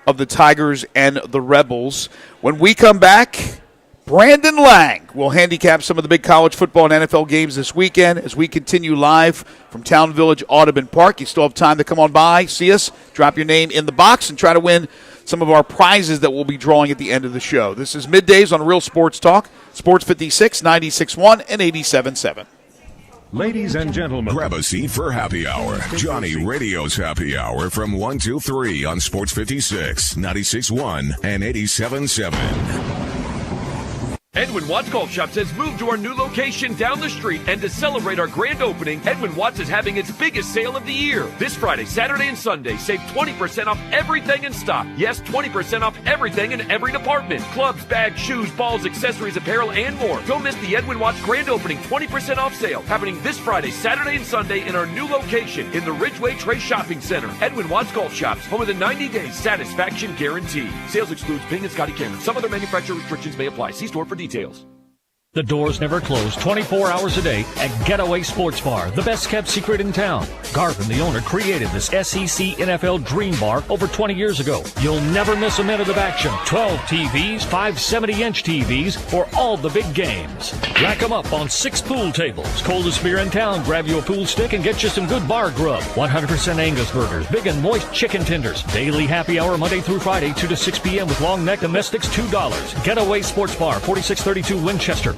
Speaker 2: of the Tigers and the Rebels. When we come back, Brandon Lang will handicap some of the big college football and NFL games this weekend as we continue live from Town Village Audubon Park. You still have time to come on by, see us, drop your name in the box, and try to win some of our prizes that we'll be drawing at the end of the show. This is Middays on Real Sports Talk, Sports 56, 96.1, and 87.7.
Speaker 4: Ladies and gentlemen, grab a seat for happy hour. Johnny Radio's happy hour from 1 to 3 on Sports 56, 96.1, and 87.7.
Speaker 20: Edwin Watts Golf Shops has moved to our new location down the street, and to celebrate our grand opening, Edwin Watts is having its biggest sale of the year. This Friday, Saturday, and Sunday, save 20% off everything in stock. Yes, 20% off everything in every department. Clubs, bags, shoes, balls, accessories, apparel, and more. Don't miss the Edwin Watts grand opening 20% off sale happening this Friday, Saturday, and Sunday in our new location in the Ridgeway Trace Shopping Center. Edwin Watts Golf Shops, home of the 90-day satisfaction guarantee. Sales excludes Bing and Scotty Cameron. Some other manufacturer restrictions may apply. See store for details.
Speaker 7: The doors never close 24 hours a day at Getaway Sports Bar, the best kept secret in town. Garvin, the owner, created this SEC NFL Dream Bar over 20 years ago. You'll never miss a minute of action. 12 TVs, 5 70-inch TVs for all the big games. Rack them up on 6 pool tables. Coldest beer in town. Grab you a pool stick and get you some good bar grub. 100% Angus burgers, big and moist chicken tenders. Daily happy hour Monday through Friday, 2 to 6 p.m. with long neck domestics, $2. Getaway Sports Bar, 4632 Winchester.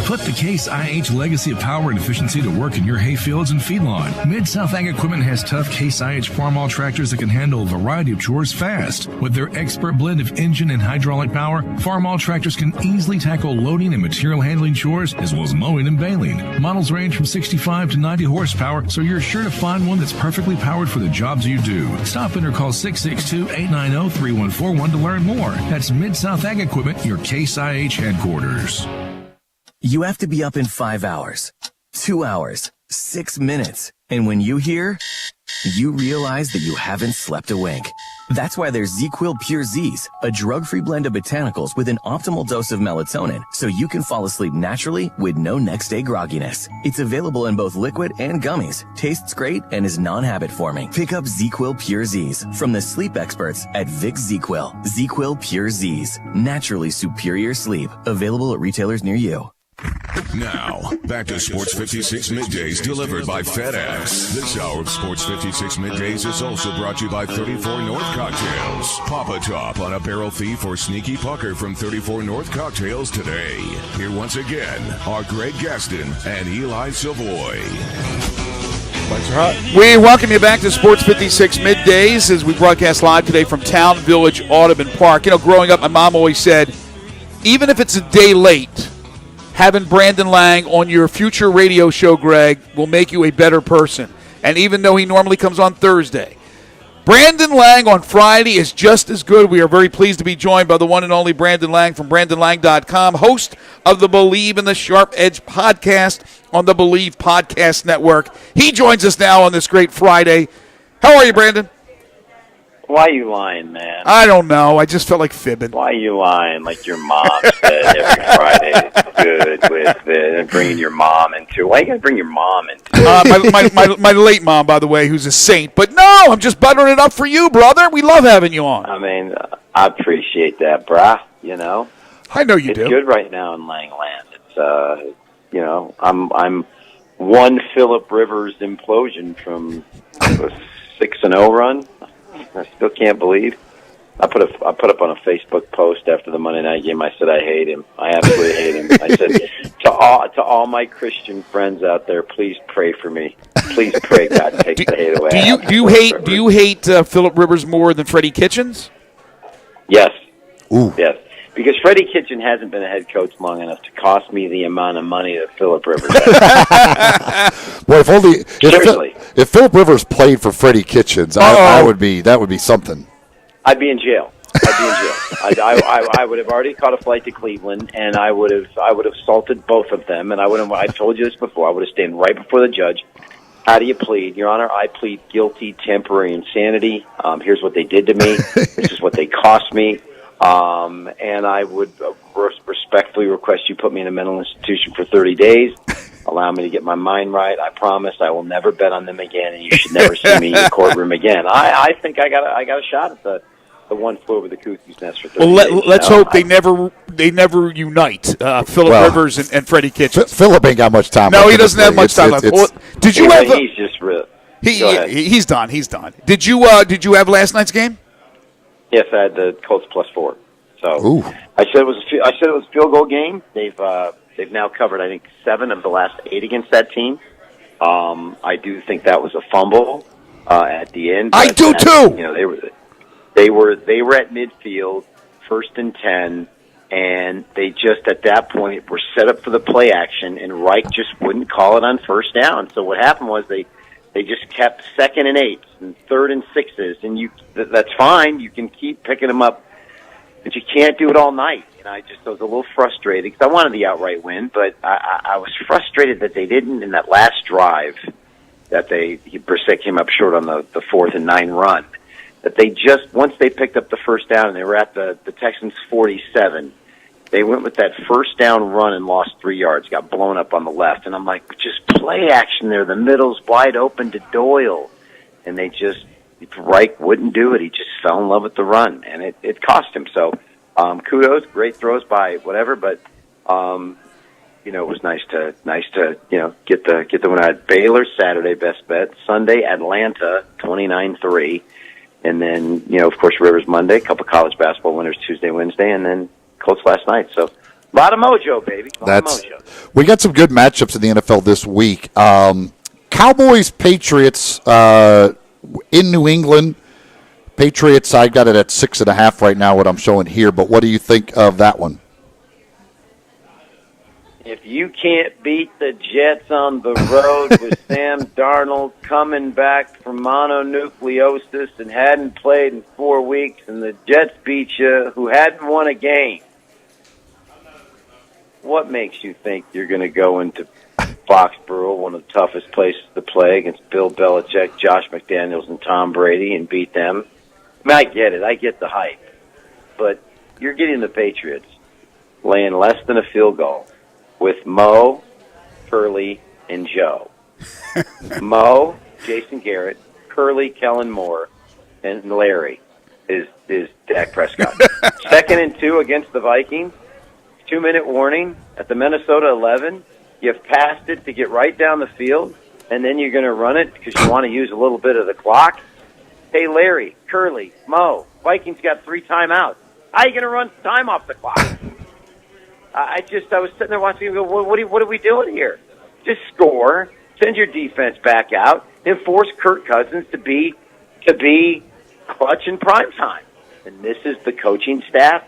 Speaker 21: Put the Case IH legacy of power and efficiency to work in your hay fields and feedlot. Mid-South Ag Equipment has tough Case IH farm-all tractors that can handle a variety of chores fast. With their expert blend of engine and hydraulic power, farm-all tractors can easily tackle loading and material handling chores as well as mowing and baling. Models range from 65 to 90 horsepower, so you're sure to find one that's perfectly powered for the jobs you do. Stop in or call 662-890-3141 to learn more. That's Mid-South Ag Equipment, your Case IH headquarters.
Speaker 8: You have to be up in 5 hours, 2 hours, 6 minutes. And when you hear, you realize that you haven't slept a wink. That's why there's ZzzQuil Pure Z's, a drug-free blend of botanicals with an optimal dose of melatonin, so you can fall asleep naturally with no next-day grogginess. It's available in both liquid and gummies, tastes great, and is non-habit forming. Pick up ZzzQuil Pure Z's from the sleep experts at Vic ZzzQuil. ZzzQuil Pure Z's, naturally superior sleep. Available at retailers near you.
Speaker 4: Now, back to Sports 56 Middays, delivered by FedEx. This hour of Sports 56 Middays is also brought to you by 34 North Cocktails. Pop a top on a barrel thief or sneaky pucker from 34 North Cocktails today. Here once again are Greg Gaston and Eli Savoie.
Speaker 2: We welcome you back to Sports 56 Middays as we broadcast live today from Town Village Audubon Park. You know, growing up, my mom always said, even if it's a day late, having Brandon Lang on your future radio show, Greg, will make you a better person. And even though he normally comes on Thursday, Brandon Lang on Friday is just as good. We are very pleased to be joined by the one and only Brandon Lang from BrandonLang.com, host of the Believe in the Sharp Edge podcast on the Believe Podcast Network. He joins us now on this great Friday. How are you, Brandon?
Speaker 22: Why are you lying, man?
Speaker 2: I don't know. I just felt like fibbing.
Speaker 22: Why are you lying like your mom said every Friday is good with it and bringing your mom into it? Why you got to bring your mom into it?
Speaker 2: My late mom, by the way, who's a saint. But no, I'm just buttering it up for you, brother. We love having you on.
Speaker 22: I mean, I appreciate that, brah. You know?
Speaker 2: I know you do.
Speaker 22: It's good right now in Langland. It's, you know, I'm one Phillip Rivers implosion from a 6-0 run. I still can't believe. I put up on a Facebook post after the Monday night game. I said I hate him. I absolutely hate him. I said to all my Christian friends out there, please pray for me. Please pray God takes the hate away.
Speaker 2: Do you hate Phillip Rivers more than Freddie Kitchens?
Speaker 22: Yes.
Speaker 1: Ooh.
Speaker 22: Yes. Because Freddie Kitchen hasn't been a head coach long enough to cost me the amount of money that Phillip Rivers has.
Speaker 1: Well, if Phillip Rivers played for Freddie Kitchens, that would be something.
Speaker 22: I'd be in jail. I would have already caught a flight to Cleveland, and I would have assaulted both of them, and I've told you this before. I would have stayed right before the judge. How do you plead? Your Honor, I plead guilty, temporary insanity. Here's what they did to me. This is what they cost me. And I would respectfully request you put me in a mental institution for 30 days. Allow me to get my mind right. I promise I will never bet on them again, and you should never see me in the courtroom again. I think I got a shot at the one flew over the cuckoo's nest for 30 days.
Speaker 2: Let's hope they never unite, Phillip Rivers and Freddie Kitchens.
Speaker 1: Phillip ain't got much time.
Speaker 2: No, he doesn't have much time left. Did you have?
Speaker 22: He's just real.
Speaker 2: He's done. He's done. Did you have last night's game?
Speaker 22: Yes, I had the Colts +4. So
Speaker 1: Ooh.
Speaker 22: I said it was a field goal game. They've now covered, I think, 7 of the last 8 against that team. I do think that was a fumble at the end.
Speaker 2: I do too.
Speaker 22: You know, they were at midfield, 1st and 10, and they just at that point were set up for the play action, and Reich just wouldn't call it on 1st down. So what happened was they just kept 2nd and 8s and 3rd and 6s, and that's fine. You can keep picking them up, but you can't do it all night. And I was a little frustrated because I wanted the outright win, but I was frustrated that they didn't in that last drive that Brissett came up short on the 4th and 9 run. That they just once they picked up the 1st down and they were at the Texans 47, They went with that first down run and lost 3 yards, got blown up on the left. And I'm like, just play action there. The middle's wide open to Doyle. And Reich wouldn't do it. He just fell in love with the run, and it cost him. So kudos, great throws by whatever, but it was nice to get the win out. Baylor Saturday best bet, Sunday Atlanta 29-3, and then of course Rivers Monday, a couple college basketball winners Tuesday, Wednesday, and then Colts last night. So a lot of mojo, baby.
Speaker 1: We got some good matchups in the NFL this week. Cowboys Patriots in New England. Patriots, I got it at 6.5 right now, what I'm showing here, but what do you think of that one?
Speaker 22: If you can't beat the Jets on the road with Sam Darnold coming back from mononucleosis and hadn't played in 4 weeks, and the Jets beat you who hadn't won a game, what makes you think you're going to go into Foxborough, one of the toughest places to play, against Bill Belichick, Josh McDaniels, and Tom Brady, and beat them? I mean, I get it. I get the hype. But you're getting the Patriots laying less than a field goal with Mo, Curly, and Joe. Mo, Jason Garrett, Curly, Kellen Moore, and Larry is Dak Prescott. 2nd and 2 against the Vikings. 2-minute warning at the Minnesota 11. You've passed it to get right down the field, and then you're going to run it because you want to use a little bit of the clock. Hey, Larry, Curly, Mo, Vikings got 3 timeouts. How are you going to run time off the clock? I was sitting there watching and go, what are we doing here? Just score, send your defense back out, and force Kirk Cousins to be clutch in prime time. And this is the coaching staff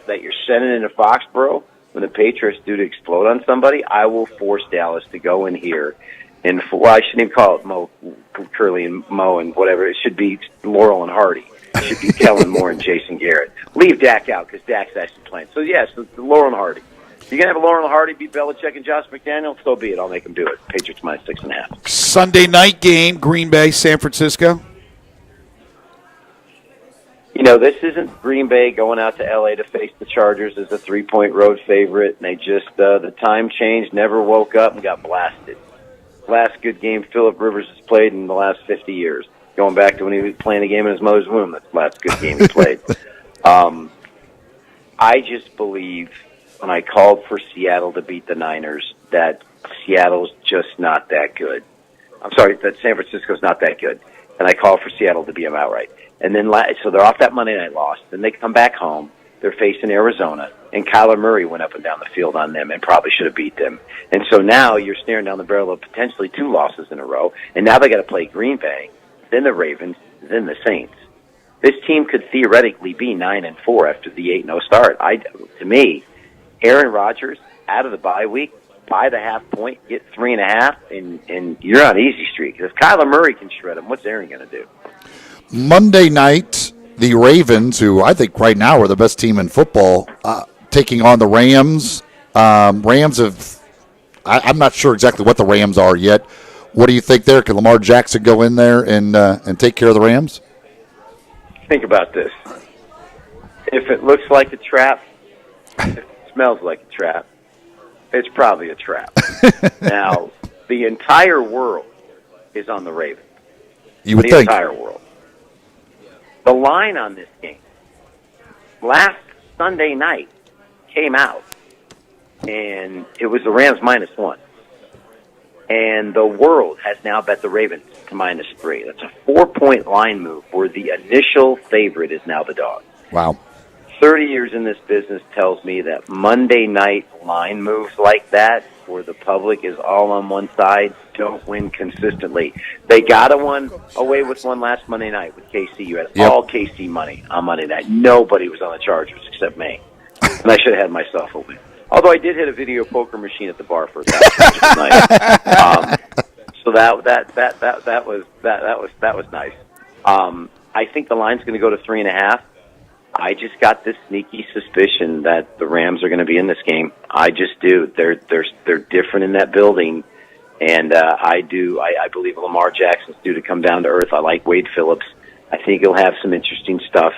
Speaker 22: that you're sending into Foxborough. When the Patriots do to explode on somebody, I will force Dallas to go in here. And I shouldn't even call it Mo, Curly, and Mo, and whatever. It should be Laurel and Hardy. It should be Kellen Moore and Jason Garrett. Leave Dak out because Dak's actually playing. So, yes, Laurel and Hardy. If you're going to have Laurel and Hardy beat Belichick and Josh McDaniels, so be it. I'll make them do it. Patriots minus 6.5.
Speaker 2: Sunday night game, Green Bay, San Francisco.
Speaker 22: This isn't Green Bay going out to L.A. to face the Chargers as a 3-point road favorite. And they just, the time changed, never woke up, and got blasted. Last good game Phillip Rivers has played in the last 50 years. Going back to when he was playing a game in his mother's womb, that's the last good game he played. I just believe when I called for Seattle to beat the Niners that Seattle's just not that good. I'm sorry, that San Francisco's not that good. And I called for Seattle to beat them outright. And then, so they're off that Monday night loss. Then they come back home. They're facing Arizona. And Kyler Murray went up and down the field on them and probably should have beat them. And so now you're staring down the barrel of potentially 2 losses in a row. And now they got to play Green Bay, then the Ravens, then the Saints. This team could theoretically be 9-4 after the 8-0 start. To me, Aaron Rodgers out of the bye week, by the half point, get 3.5, and you're on easy streak. If Kyler Murray can shred him, what's Aaron going to do?
Speaker 1: Monday night, the Ravens, who I think right now are the best team in football, taking on the Rams. Rams have, I'm not sure exactly what the Rams are yet. What do you think there? Can Lamar Jackson go in there and take care of the Rams?
Speaker 22: Think about this. If it looks like a trap, if it smells like a trap, it's probably a trap. Now, the entire world is on the Ravens.
Speaker 1: You would
Speaker 22: the
Speaker 1: think.
Speaker 22: Entire world. The line on this game last Sunday night came out, and it was the Rams -1. And the world has now bet the Ravens to -3. That's a 4-point line move where the initial favorite is now the dog.
Speaker 1: Wow.
Speaker 22: 30 years in this business tells me that Monday night line moves like that, where the public is all on one side, don't win consistently. They got away with one last Monday night with KC. You had all KC money on Monday night. Nobody was on the Chargers except me. And I should have had myself a win. Although I did hit a video poker machine at the bar for $1,000 night. So that was nice. I think the line's going to go to 3.5. I just got this sneaky suspicion that the Rams are going to be in this game. I just do. They're different in that building, and I believe Lamar Jackson's due to come down to earth. I like Wade Phillips. I think he'll have some interesting stuff.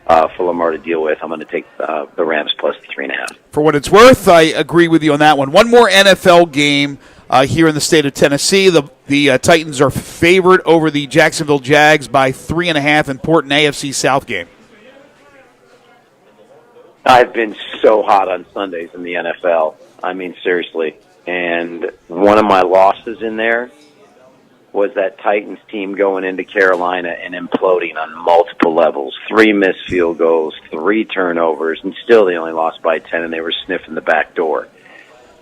Speaker 22: for Lamar to deal with. I'm going to take the Rams plus the 3.5.
Speaker 2: For what it's worth, I agree with you on that one. One more NFL game here in the state of Tennessee. The Titans are favored over the Jacksonville Jags by 3.5. Important AFC South game.
Speaker 22: I've been so hot on Sundays in the NFL. I mean, seriously. And one of my losses in there was that Titans team going into Carolina and imploding on multiple levels. 3 missed field goals, 3 turnovers, and still they only lost by 10, and they were sniffing the back door.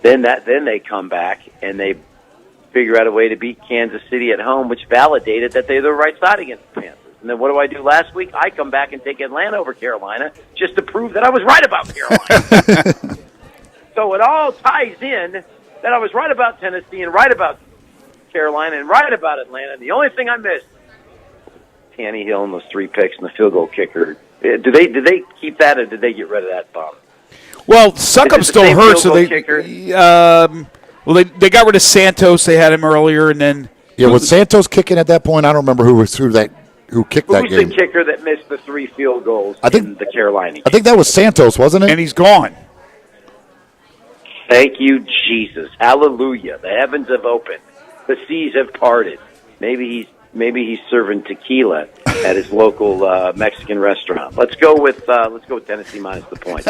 Speaker 22: Then they come back and they figure out a way to beat Kansas City at home, which validated that they're the right side against the Panthers. And then what do I do last week? I come back and take Atlanta over Carolina just to prove that I was right about Carolina. So it all ties in that I was right about Tennessee and right about Carolina and right about Atlanta. And the only thing I missed, Tannehill and those 3 picks and the field goal kicker. Did they keep that, or did they get rid of that bomb?
Speaker 2: Well, Suckup still hurt, so they got rid of Santos. They had him earlier, and then
Speaker 1: was Santos kicking at that point? I don't remember who kicked that game.
Speaker 22: Who's the kicker that missed the 3 field goals in the Carolina game?
Speaker 1: I think that was Santos, wasn't it?
Speaker 2: And he's gone.
Speaker 22: Thank you, Jesus. Hallelujah. The heavens have opened. The seas have parted. Maybe he's serving tequila at his local Mexican restaurant. Let's go with Tennessee minus the point.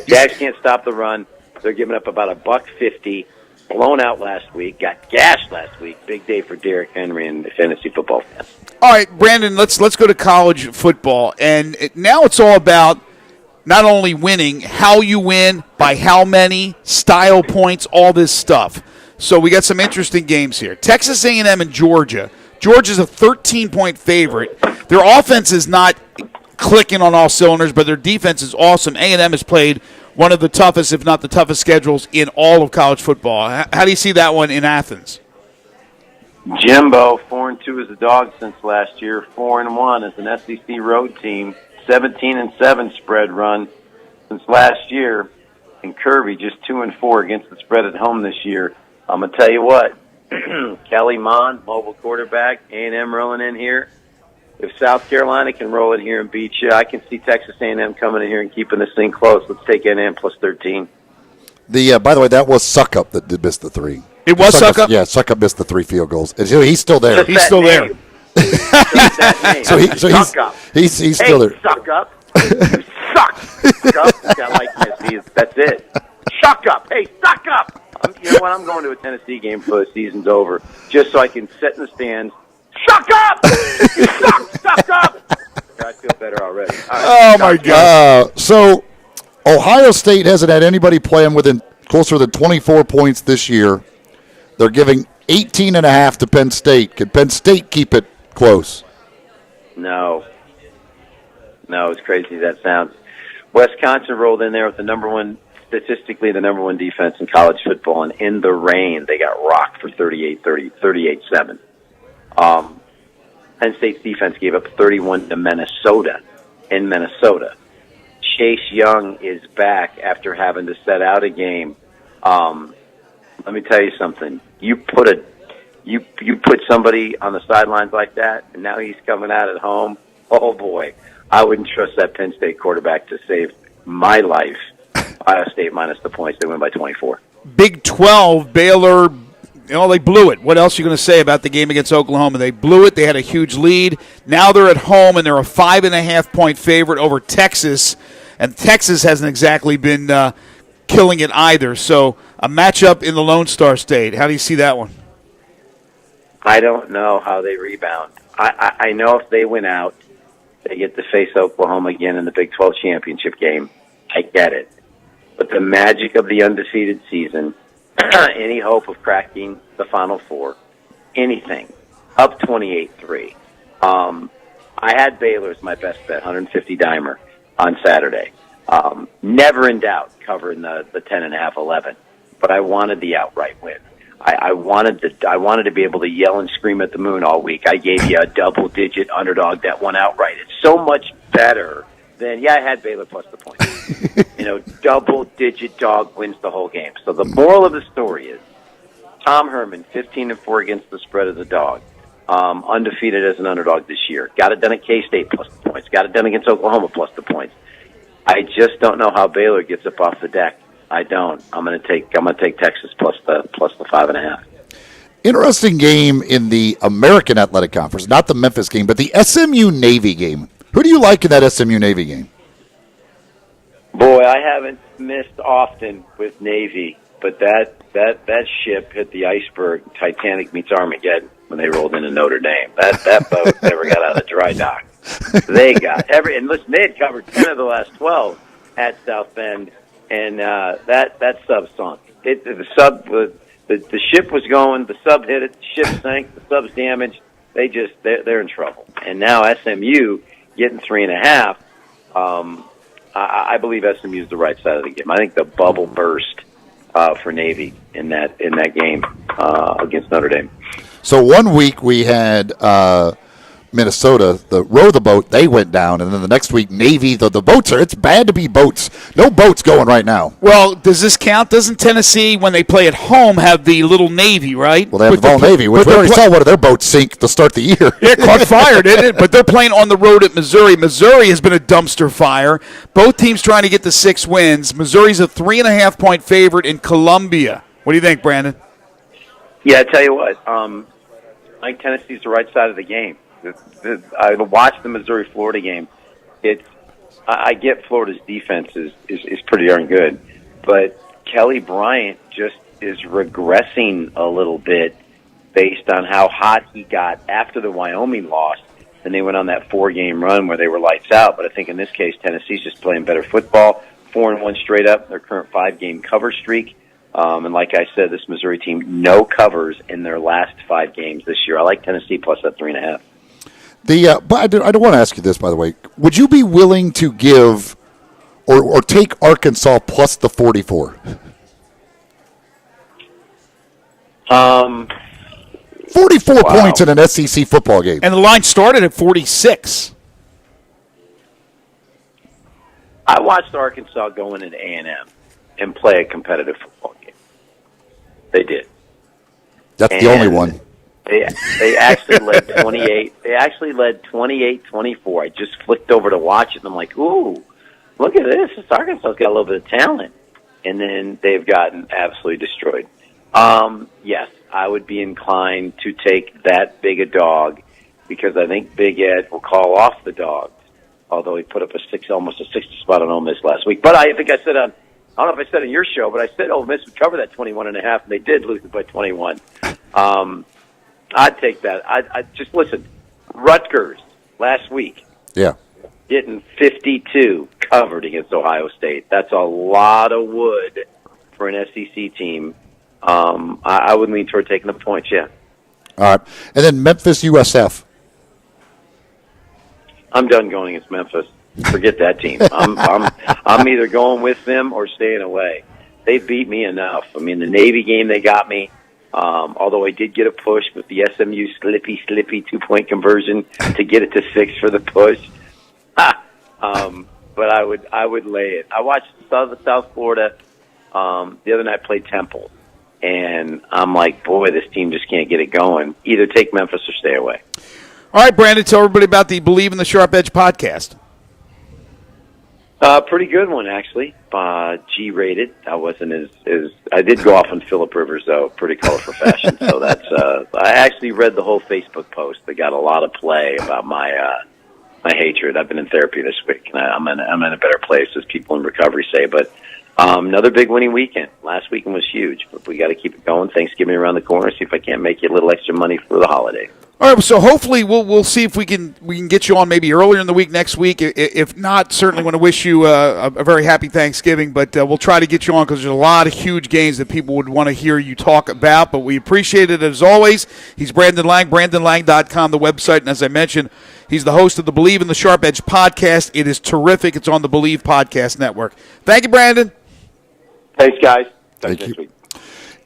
Speaker 22: Jags can't stop the run. They're giving up about $1.50. Blown out last week. Got gashed last week. Big day for Derrick Henry and the fantasy football fans.
Speaker 2: All right, Brandon, let's go to college football. And now it's all about not only winning, how you win, by how many, style points, all this stuff. So we got some interesting games here. Texas A&M and Georgia. Georgia's a 13-point favorite. Their offense is not clicking on all cylinders, but their defense is awesome. A&M has played one of the toughest, if not the toughest, schedules in all of college football. How do you see that one in Athens?
Speaker 22: Jimbo, 4-2 as a dog since last year. 4-1 as an SEC road team. 17-7 spread run since last year. And Kirby just 2-4 against the spread at home this year. I'm going to tell you what, Kelly Mond, mobile quarterback, A&M rolling in here. If South Carolina can roll in here and beat you, I can see Texas A&M coming in here and keeping this thing close. Let's take A&M plus 13.
Speaker 1: By the way, that was Suckup that did miss the 3.
Speaker 2: It was Suckup?
Speaker 1: Yeah, Suckup missed the 3 field goals. And he's still there.
Speaker 2: He's still there.
Speaker 1: So he's still there.
Speaker 22: Suckup. You suck. Suckup. I like this. That's it. Suck up. Hey, suck up. You know what? I'm going to a Tennessee game before the season's over, just so I can sit in the stands. Suck up! You suck! Suck up! I feel better already.
Speaker 2: Oh, my God.
Speaker 1: So Ohio State hasn't had anybody playing within closer than 24 points this year. They're giving 18.5 to Penn State. Can Penn State keep it close?
Speaker 22: No, as crazy as that sounds. Wisconsin rolled in there with statistically the number one defense in college football, and in the rain, they got rocked for 38-7. Penn State's defense gave up 31 to Minnesota in Minnesota. Chase Young is back after having to set out a game. Let me tell you something. You put somebody on the sidelines like that, and now he's coming out at home. Oh boy, I wouldn't trust that Penn State quarterback to save my life. Ohio State minus the points. They win by 24.
Speaker 2: Big 12, Baylor, they blew it. What else are you going to say about the game against Oklahoma? They blew it. They had a huge lead. Now they're at home, and they're a 5.5-point favorite over Texas, and Texas hasn't exactly been killing it either. So a matchup in the Lone Star State. How do you see that one?
Speaker 22: I don't know how they rebound. I know if they win out, they get to face Oklahoma again in the Big 12 championship game. I get it. But the magic of the undefeated season, any hope of cracking the Final Four, anything, up 28-3. I had Baylor as my best bet, 150 dimer on Saturday. Never in doubt covering the 10.5, 11. But I wanted the outright win. I wanted to be able to yell and scream at the moon all week. I gave you a double-digit underdog that won outright. It's so much better than, I had Baylor plus the point. Double-digit dog wins the whole game. So the moral of the story is Tom Herman, 15-4 against the spread as a dog. undefeated as an underdog this year. Got it done at K-State plus the points. Got it done against Oklahoma plus the points. I just don't know how Baylor gets up off the deck. I don't. I'm going to take Texas plus the 5.5.
Speaker 1: Interesting game in the American Athletic Conference, not the Memphis game, but the SMU Navy game. Who do you like in that SMU Navy game?
Speaker 22: Boy, I haven't missed often with Navy, but that ship hit the iceberg. Titanic meets Armageddon when they rolled into Notre Dame. That boat never got out of the dry dock. They got and listen, they had covered 10 of the last 12 at South Bend, and that sub sunk. The ship was going, the sub hit it, the ship sank, the sub's damaged. They're in trouble. And now SMU getting 3.5. I believe SMU is the right side of the game. I think the bubble burst for Navy in that game against Notre Dame.
Speaker 1: So 1 week we had Minnesota, row the boat, they went down, and then the next week Navy, the boats it's bad to be boats. No boats going right now.
Speaker 2: Well, does this count? Doesn't Tennessee, when they play at home, have the little Navy, right?
Speaker 1: Well, they have the Vol Navy, which we already saw one of their boats sink to start the year.
Speaker 2: Yeah, it caught fire, didn't it? But they're playing on the road at Missouri. Missouri has been a dumpster fire. Both teams trying to get the 6 wins. Missouri's a 3.5-point favorite in Columbia. What do you think, Brandon?
Speaker 22: Yeah, I tell you what, I think Tennessee's the right side of the game. I watched the Missouri-Florida game. I get Florida's defense is pretty darn good, but Kelly Bryant just is regressing a little bit based on how hot he got after the Wyoming loss, and they went on that 4-game run where they were lights out. But I think in this case, Tennessee's just playing better football, 4-1 straight up, their current 5-game cover streak. And like I said, this Missouri team, no covers in their last 5 games this year. I like Tennessee plus that 3.5.
Speaker 1: But I do want to ask you this, by the way. Would you be willing to give or take Arkansas plus the 44? 44 points in an SEC football game.
Speaker 2: And the line started at 46.
Speaker 22: I watched Arkansas go into A&M and play a competitive football game. They did.
Speaker 1: That's the only one.
Speaker 22: They actually led 28. They actually led 28-24. I just flicked over to watch it, and I'm like, ooh, look at this. This Arkansas's got a little bit of talent. And then they've gotten absolutely destroyed. Yes, I would be inclined to take that big a dog because I think Big Ed will call off the dogs, although he put up almost a 60 spot on Ole Miss last week. But I think I said I don't know if I said on your show, but I said Ole Miss would cover that 21.5, and they did lose it by 21. I'd take that. I just listen. Rutgers last week, getting 52 covered against Ohio State. That's a lot of wood for an SEC team. I would lean toward taking the points. Yeah.
Speaker 1: All right, and then Memphis USF.
Speaker 22: I'm done going against Memphis. Forget that team. I'm either going with them or staying away. They beat me enough. I mean, the Navy game, they got me. Although I did get a push with the SMU slippy 2-point conversion to get it to 6 for the push. But I would lay it. I watched South Florida the other night play Temple, and I'm like, boy, this team just can't get it going. Either take Memphis or stay away.
Speaker 2: All right, Brandon, tell everybody about the Believe in the Sharp Edge podcast.
Speaker 22: Pretty good one, actually. G-rated. I wasn't as I did go off on Phillip Rivers, though, pretty colorful fashion. So that's I actually read the whole Facebook post. They got a lot of play about my hatred. I've been in therapy this week, and I'm in a better place, as people in recovery say. But another big winning weekend. Last weekend was huge, but we got to keep it going. Thanksgiving around the corner. See if I can't make you a little extra money for the holiday.
Speaker 2: All right, so hopefully we'll see if we can get you on maybe earlier in the week next week. If not, certainly want to wish you a very happy Thanksgiving, but we'll try to get you on because there's a lot of huge games that people would want to hear you talk about, but we appreciate it as always. He's Brandon Lang, BrandonLang.com, the website, and as I mentioned, he's the host of the Believe in the Sharp Edge podcast. It is terrific. It's on the Believe Podcast Network. Thank you, Brandon.
Speaker 22: Thanks, guys.
Speaker 1: Thank you. Week.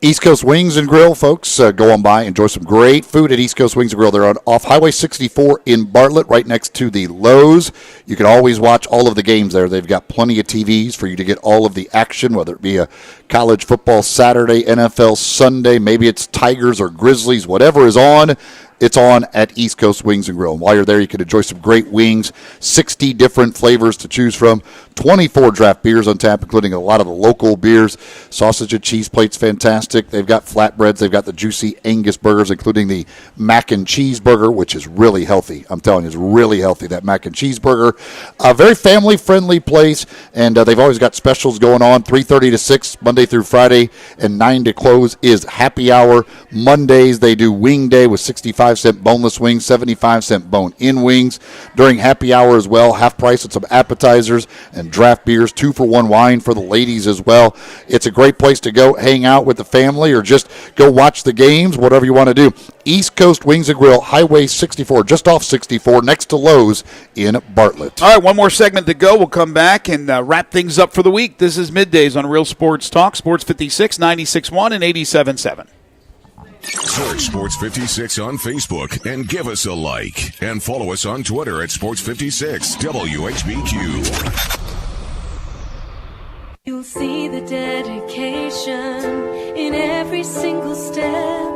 Speaker 1: East Coast Wings and Grill, folks, go on by, enjoy some great food at East Coast Wings and Grill. They're off Highway 64 in Bartlett, right next to the Lowe's. You can always watch all of the games there. They've got plenty of TVs for you to get all of the action, whether it be a college football Saturday, NFL Sunday, maybe it's Tigers or Grizzlies, whatever is on. it's on at East Coast Wings and Grill. And while you're there, you can enjoy some great wings, 60 different flavors to choose from, 24 draft beers on tap, including a lot of the local beers. Sausage and cheese plates, fantastic. They've got flatbreads. They've got the juicy Angus burgers, including the mac and cheese burger, which is really healthy. I'm telling you, it's really healthy, that mac and cheese burger. A very family-friendly place, and they've always got specials going on, 3:30 to 6, Monday through Friday, and 9 to close is happy hour. Mondays, they do wing day with 65-cent boneless wings, 75-cent bone-in wings. During happy hour as well, half price on some appetizers and draft beers, 2-for-1 wine for the ladies as well. It's a great place to go hang out with the family or just go watch the games, whatever you want to do. East Coast Wings and Grill, Highway 64, just off 64, next to Lowe's in Bartlett.
Speaker 2: All right, one more segment to go. We'll come back and wrap things up for the week. This is Middays on Real Sports Talk, Sports 56, 96.1 and 87.7.
Speaker 4: Search Sports 56 on Facebook and give us a like. And follow us on Twitter at Sports 56 WHBQ.
Speaker 5: You'll see the dedication in every single step.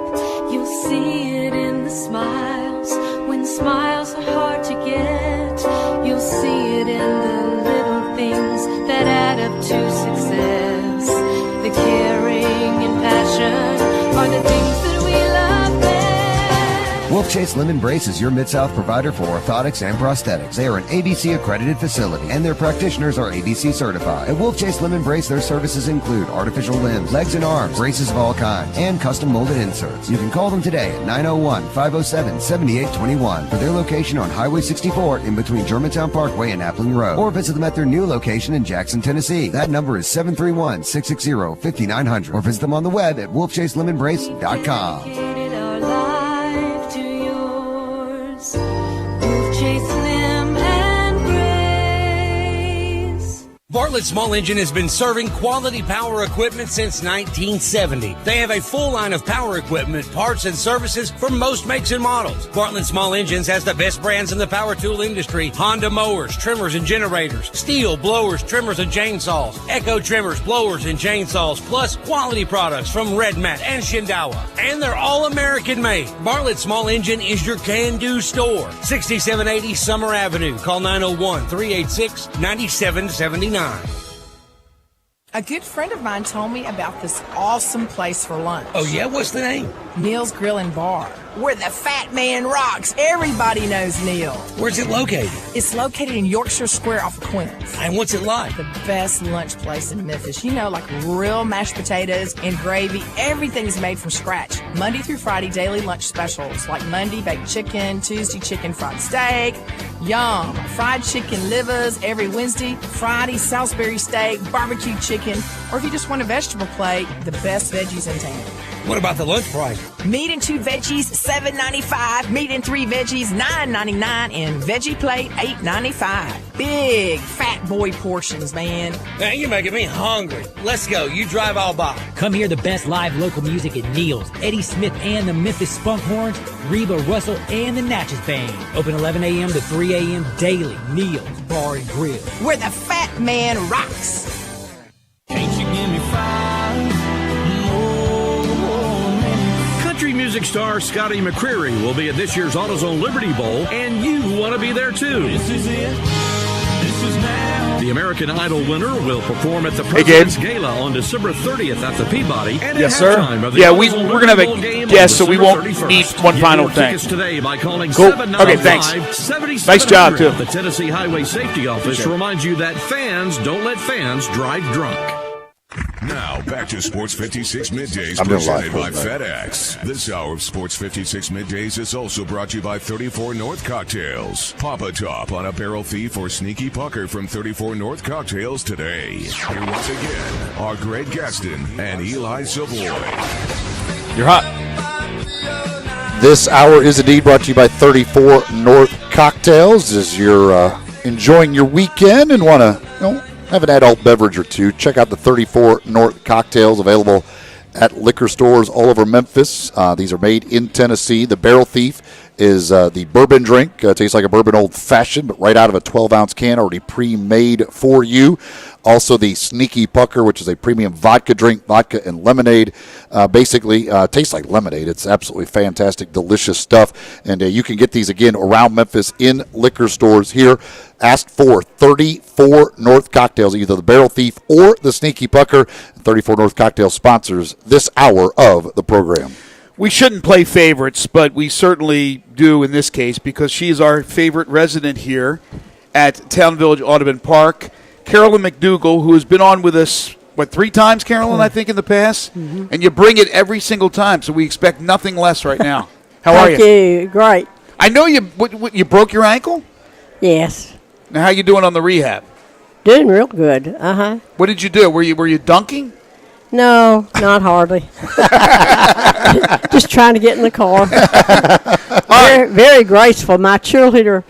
Speaker 5: You'll see it in the smiles when smiles are hard to get. You'll see it in the little things that add up to success. The caring and passion are the things that we love best.
Speaker 6: Wolf Chase Limb Brace is your Mid-South provider for orthotics and prosthetics. They are an ABC-accredited facility, and their practitioners are ABC certified. At Wolf Chase Limb Brace, their services include artificial limbs, legs and arms, braces of all kinds, and custom molded inserts. You can call them today at 901-507-7821 for their location on Highway 64 in between Germantown Parkway and Appling Road, or visit them at their new location in Jackson, Tennessee. That number is 731-660-5900, or visit them on the web at wolfchaselimbembrace.com.
Speaker 12: Bartlett Small Engine has been serving quality power equipment since 1970. They have a full line of power equipment, parts, and services for most makes and models. Bartlett Small Engines has the best brands in the power tool industry: Honda mowers, trimmers, and generators, Steel blowers, trimmers, and chainsaws, Echo trimmers, blowers, and chainsaws, plus quality products from Red Mat and Shindawa. And they're all American made. Bartlett Small Engine is your can-do store. 6780 Summer Avenue. Call 901-386-9779.
Speaker 11: A good friend of mine told me about this awesome place for lunch.
Speaker 12: Oh, yeah? What's the name?
Speaker 11: Neil's Grill and Bar, where the fat man rocks. Everybody knows Neil.
Speaker 12: Where's it located?
Speaker 11: It's located in Yorkshire Square off of Quince.
Speaker 12: And what's it like?
Speaker 11: The best lunch place in Memphis. You know, like real mashed potatoes and gravy. Everything's made from scratch. Monday through Friday, daily lunch specials, like Monday baked chicken, Tuesday chicken fried steak, yum, fried chicken livers every Wednesday, Friday Salisbury steak, barbecue chicken, or if you just want a vegetable plate, the best veggies in town.
Speaker 12: What about the lunch price?
Speaker 11: Meat and 2 veggies, $7.95. Meat and 3 veggies, $9.99. And veggie plate, $8.95. Big fat boy portions, man.
Speaker 12: Man, you're making me hungry. Let's go. You drive, I'll buy.
Speaker 13: Come hear the best live local music at Neil's, Eddie Smith and the Memphis Spunk Horns, Reba Russell and the Natchez Band. Open 11 a.m. to 3 a.m. daily. Neil's Bar and Grill,
Speaker 11: where the fat man rocks.
Speaker 9: Can't you give me 5 more minutes? Country music star Scotty McCreery will be at this year's AutoZone Liberty Bowl, and you want to be there too. This is it. This is now. The American Idol winner will perform at the President's Gala on December 30th at the Peabody. And
Speaker 2: yes, sir. Yeah, we're going to have a guest, so we won't need one final thing.
Speaker 9: Today by calling
Speaker 2: cool. Okay, thanks. Nice job, too.
Speaker 9: The Tennessee Highway Safety Office reminds you that fans don't let fans drive drunk.
Speaker 4: Now, back to Sports 56 Middays, presented by FedEx. This hour of Sports 56 Middays is also brought to you by 34 North Cocktails. Pop a top on a barrel thief or sneaky pucker from 34 North Cocktails today. Here once again are Greg Gaston and Eli Savoie.
Speaker 2: You're hot.
Speaker 1: This hour is indeed brought to you by 34 North Cocktails. As you're enjoying your weekend and want to, have an adult beverage or two, check out the 34 North Cocktails, available at liquor stores all over Memphis. These are made in Tennessee. The Barrel Thief is the bourbon drink. Tastes like a bourbon old-fashioned, but right out of a 12-ounce can, already pre-made for you. Also, the Sneaky Pucker, which is a premium vodka drink, vodka and lemonade. Basically, tastes like lemonade. It's absolutely fantastic, delicious stuff. And you can get these, again, around Memphis in liquor stores here. Ask for 34 North Cocktails, either the Barrel Thief or the Sneaky Pucker. 34 North Cocktail sponsors this hour of the program.
Speaker 2: We shouldn't play favorites, but we certainly do in this case because she is our favorite resident here at Town Village Audubon Park. Carolyn McDougall, who has been on with us, 3 times, Carolyn, I think, in the past? Mm-hmm. And you bring it every single time, so we expect nothing less right now. How are you?
Speaker 10: Thank you. Great.
Speaker 2: I know you broke your ankle?
Speaker 10: Yes.
Speaker 2: Now, how you doing on the rehab?
Speaker 10: Doing real good. Uh-huh.
Speaker 2: What did you do? Were you dunking?
Speaker 10: No, not hardly. Just trying to get in the car. Very, very graceful. My cheerleader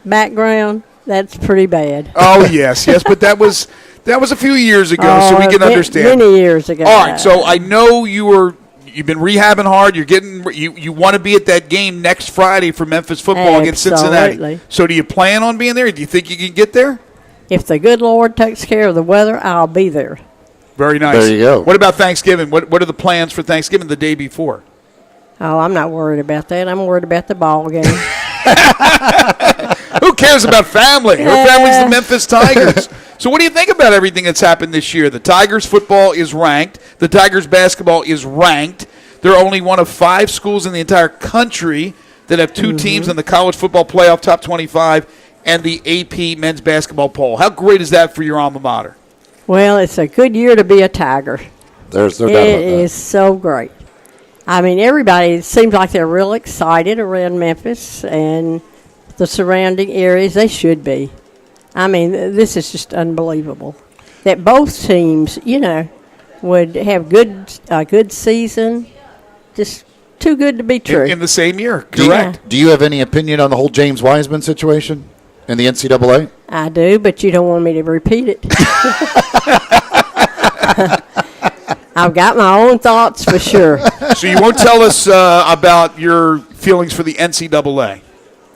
Speaker 10: background, that's pretty bad.
Speaker 2: Oh, yes, but that was a few years ago, so we can understand.
Speaker 10: Many years ago.
Speaker 2: All right, so I know you've been rehabbing hard. You want to be at that game next Friday for Memphis football against Cincinnati. So do you plan on being there? Do you think you can get there?
Speaker 10: If the good Lord takes care of the weather, I'll be there.
Speaker 2: Very nice.
Speaker 1: There you go.
Speaker 2: What about Thanksgiving? What are the plans for Thanksgiving the day before?
Speaker 10: Oh, I'm not worried about that. I'm worried about the ball game.
Speaker 2: Who cares about family? Her family's the Memphis Tigers. So what do you think about everything that's happened this year? The Tigers football is ranked. The Tigers basketball is ranked. They're only one of 5 schools in the entire country that have 2 teams in the college football playoff top 25 and the AP men's basketball poll. How great is that for your alma mater?
Speaker 10: Well, it's a good year to be a Tiger.
Speaker 1: There's no doubt about that.
Speaker 10: It is so great. I mean, everybody, it seems like they're real excited around Memphis and the surrounding areas. They should be. I mean, this is just unbelievable. That both teams, would have a good season. Just too good to be true.
Speaker 2: In the same year, correct.
Speaker 1: Do you have any opinion on the whole James Wiseman situation in the NCAA?
Speaker 10: I do, but you don't want me to repeat it. I've got my own thoughts for sure.
Speaker 2: So you won't tell us about your feelings for the NCAA.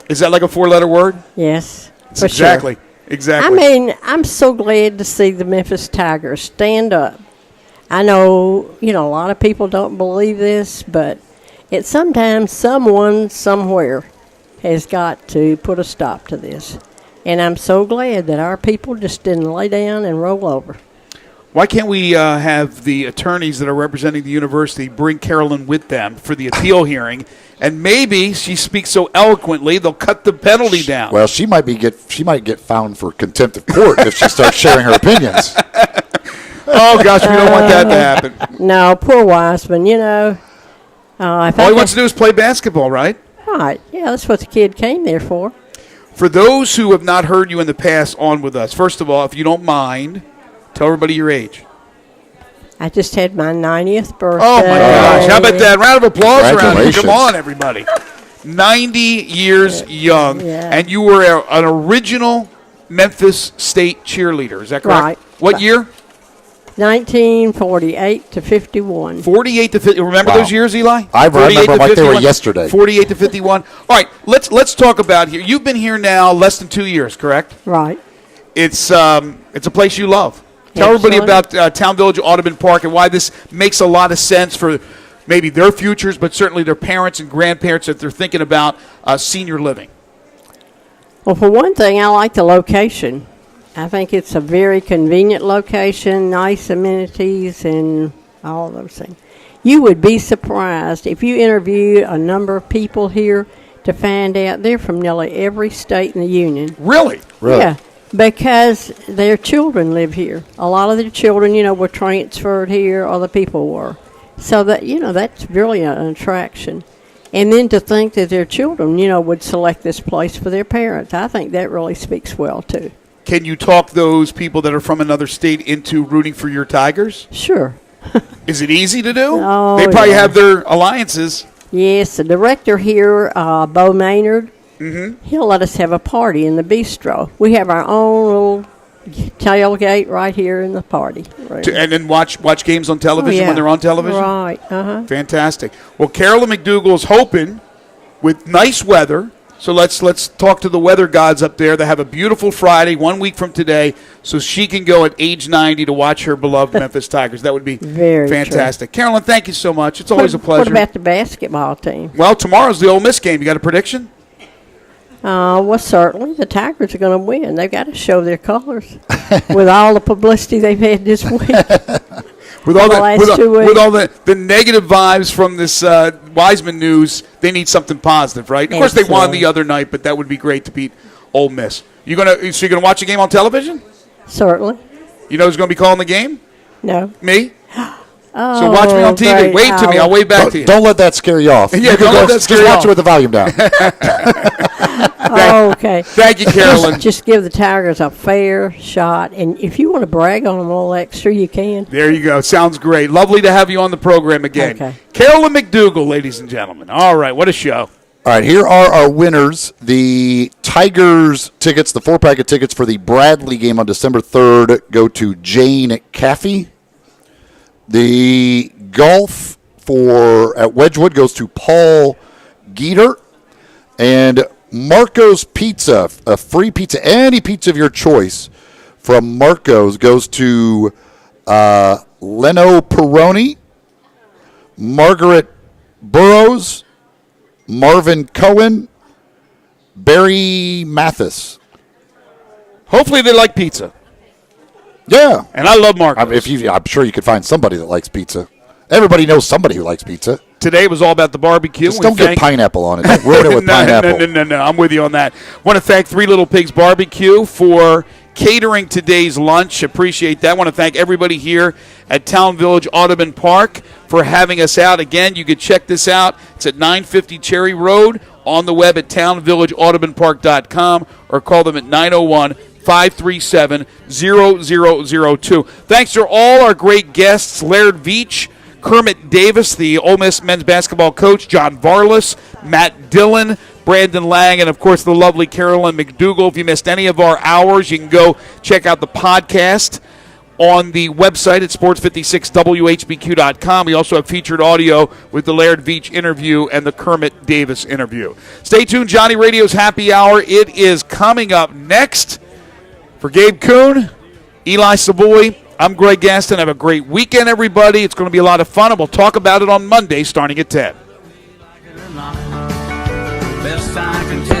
Speaker 2: Is that like a 4-letter word?
Speaker 10: Yes,
Speaker 2: for exactly. Sure. Exactly.
Speaker 10: I mean, I'm so glad to see the Memphis Tigers stand up. I know, a lot of people don't believe this, but sometimes someone somewhere has got to put a stop to this. And I'm so glad that our people just didn't lay down and roll over.
Speaker 2: Why can't we have the attorneys that are representing the university bring Carolyn with them for the appeal hearing, and maybe she speaks so eloquently they'll cut the penalty down?
Speaker 1: Well, she might get found for contempt of court if she starts sharing her opinions.
Speaker 2: Oh gosh, we don't want that to happen.
Speaker 10: No, poor Wiseman. All
Speaker 2: he wants to do is play basketball, right?
Speaker 10: Right. Yeah, that's what the kid came there for.
Speaker 2: For those who have not heard you in the past on with us, first of all, if you don't mind, tell everybody your age.
Speaker 10: I just had my 90th birthday.
Speaker 2: Oh, my gosh. How about that? Round of applause around you. Come on, everybody. 90 years young.
Speaker 10: Yeah.
Speaker 2: And you were an original Memphis State cheerleader. Is that correct?
Speaker 10: Right.
Speaker 2: What year?
Speaker 10: 1948 to 51.
Speaker 2: 48 to 50. Remember those years, Eli?
Speaker 1: I remember them like they were yesterday.
Speaker 2: 48 to 51. All right, let's talk about here. You've been here now less than 2 years, correct?
Speaker 10: Right.
Speaker 2: It's a place you love. Tell everybody about Town Village Audubon Park and why this makes a lot of sense for maybe their futures, but certainly their parents and grandparents that they're thinking about senior living.
Speaker 10: Well, for one thing, I like the location. I think it's a very convenient location, nice amenities, and all those things. You would be surprised if you interview a number of people here to find out they're from nearly every state in the union.
Speaker 2: Really?
Speaker 10: Yeah, because their children live here. A lot of their children, were transferred here, or the people were. So that, that's really an attraction. And then to think that their children, would select this place for their parents, I think that really speaks well, too.
Speaker 2: Can you talk those people that are from another state into rooting for your Tigers?
Speaker 10: Sure.
Speaker 2: Is it easy to do?
Speaker 10: Oh,
Speaker 2: they probably have their alliances.
Speaker 10: Yes, the director here, Bo Maynard, he'll let us have a party in the bistro. We have our own little tailgate right here in the party room.
Speaker 2: And then watch games on television when they're on television?
Speaker 10: Right,
Speaker 2: Fantastic. Well, Carolyn McDougall is hoping, with nice weather, So let's talk to the weather gods up there. They have a beautiful Friday, 1 week from today, so she can go at age 90 to watch her beloved Memphis Tigers. That would be
Speaker 10: Very
Speaker 2: fantastic. True. Carolyn, thank you so much. It's always a pleasure.
Speaker 10: What about the basketball team?
Speaker 2: Well, tomorrow's the Ole Miss game. You got a prediction?
Speaker 10: Well, certainly the Tigers are going to win. They've got to show their colors with all the publicity they've had this week.
Speaker 2: With all the negative vibes from this Wiseman news, they need something positive, right? Of course, they won the other night, but that would be great to beat Ole Miss. So you're gonna watch a game on television?
Speaker 10: Certainly.
Speaker 2: You know who's going to be calling the game?
Speaker 10: No.
Speaker 2: Me?
Speaker 10: Oh,
Speaker 2: so watch me on TV.
Speaker 10: great.
Speaker 2: Wave to me. I'll wave back to you.
Speaker 1: Don't let that scare you off.
Speaker 2: Yeah, don't let that scare you
Speaker 1: Just watch
Speaker 2: off.
Speaker 1: it with the volume down.
Speaker 10: Okay.
Speaker 2: Thank you, Carolyn.
Speaker 10: Just give the Tigers a fair shot, and if you want to brag on them a little extra, you can.
Speaker 2: There you go. Sounds great. Lovely to have you on the program again.
Speaker 10: Okay.
Speaker 2: Carolyn McDougall, ladies and gentlemen. All right, what a show.
Speaker 1: All right, here are our winners. The Tigers tickets, the 4-pack of tickets for the Bradley game on December 3rd go to Jane Caffey. The golf at Wedgwood goes to Paul Geeter. And Marco's Pizza, a free pizza, any pizza of your choice from Marco's goes to Leno Peroni, Margaret Burrows, Marvin Cohen, Barry Mathis.
Speaker 2: Hopefully they like pizza.
Speaker 1: Yeah.
Speaker 2: And I love Marco's.
Speaker 1: I'm sure you could find somebody that likes pizza. Everybody knows somebody who likes pizza.
Speaker 2: Today was all about the barbecue.
Speaker 1: Just don't get pineapple on it. Don't ruin it with pineapple.
Speaker 2: No. I'm with you on that. Want to thank Three Little Pigs Barbecue for catering today's lunch. Appreciate that. Want to thank everybody here at Town Village Audubon Park for having us out. Again, you can check this out. It's at 950 Cherry Road, on the web at townvillageaudubonpark.com, or call them at 901-537-0002. Thanks to all our great guests, Laird Veach, Kermit Davis, the Ole Miss men's basketball coach, John Varlas, Matt Dillon, Brandon Lang, and, of course, the lovely Carolyn McDougall. If you missed any of our hours, you can go check out the podcast on the website at sports56whbq.com. We also have featured audio with the Laird Veach interview and the Kermit Davis interview. Stay tuned. Johnny Radio's Happy Hour. It is coming up next. For Gabe Kuhn, Eli Savoie, I'm Greg Gaston. Have a great weekend, everybody. It's going to be a lot of fun, and we'll talk about it on Monday starting at 10.
Speaker 14: Best I can tell.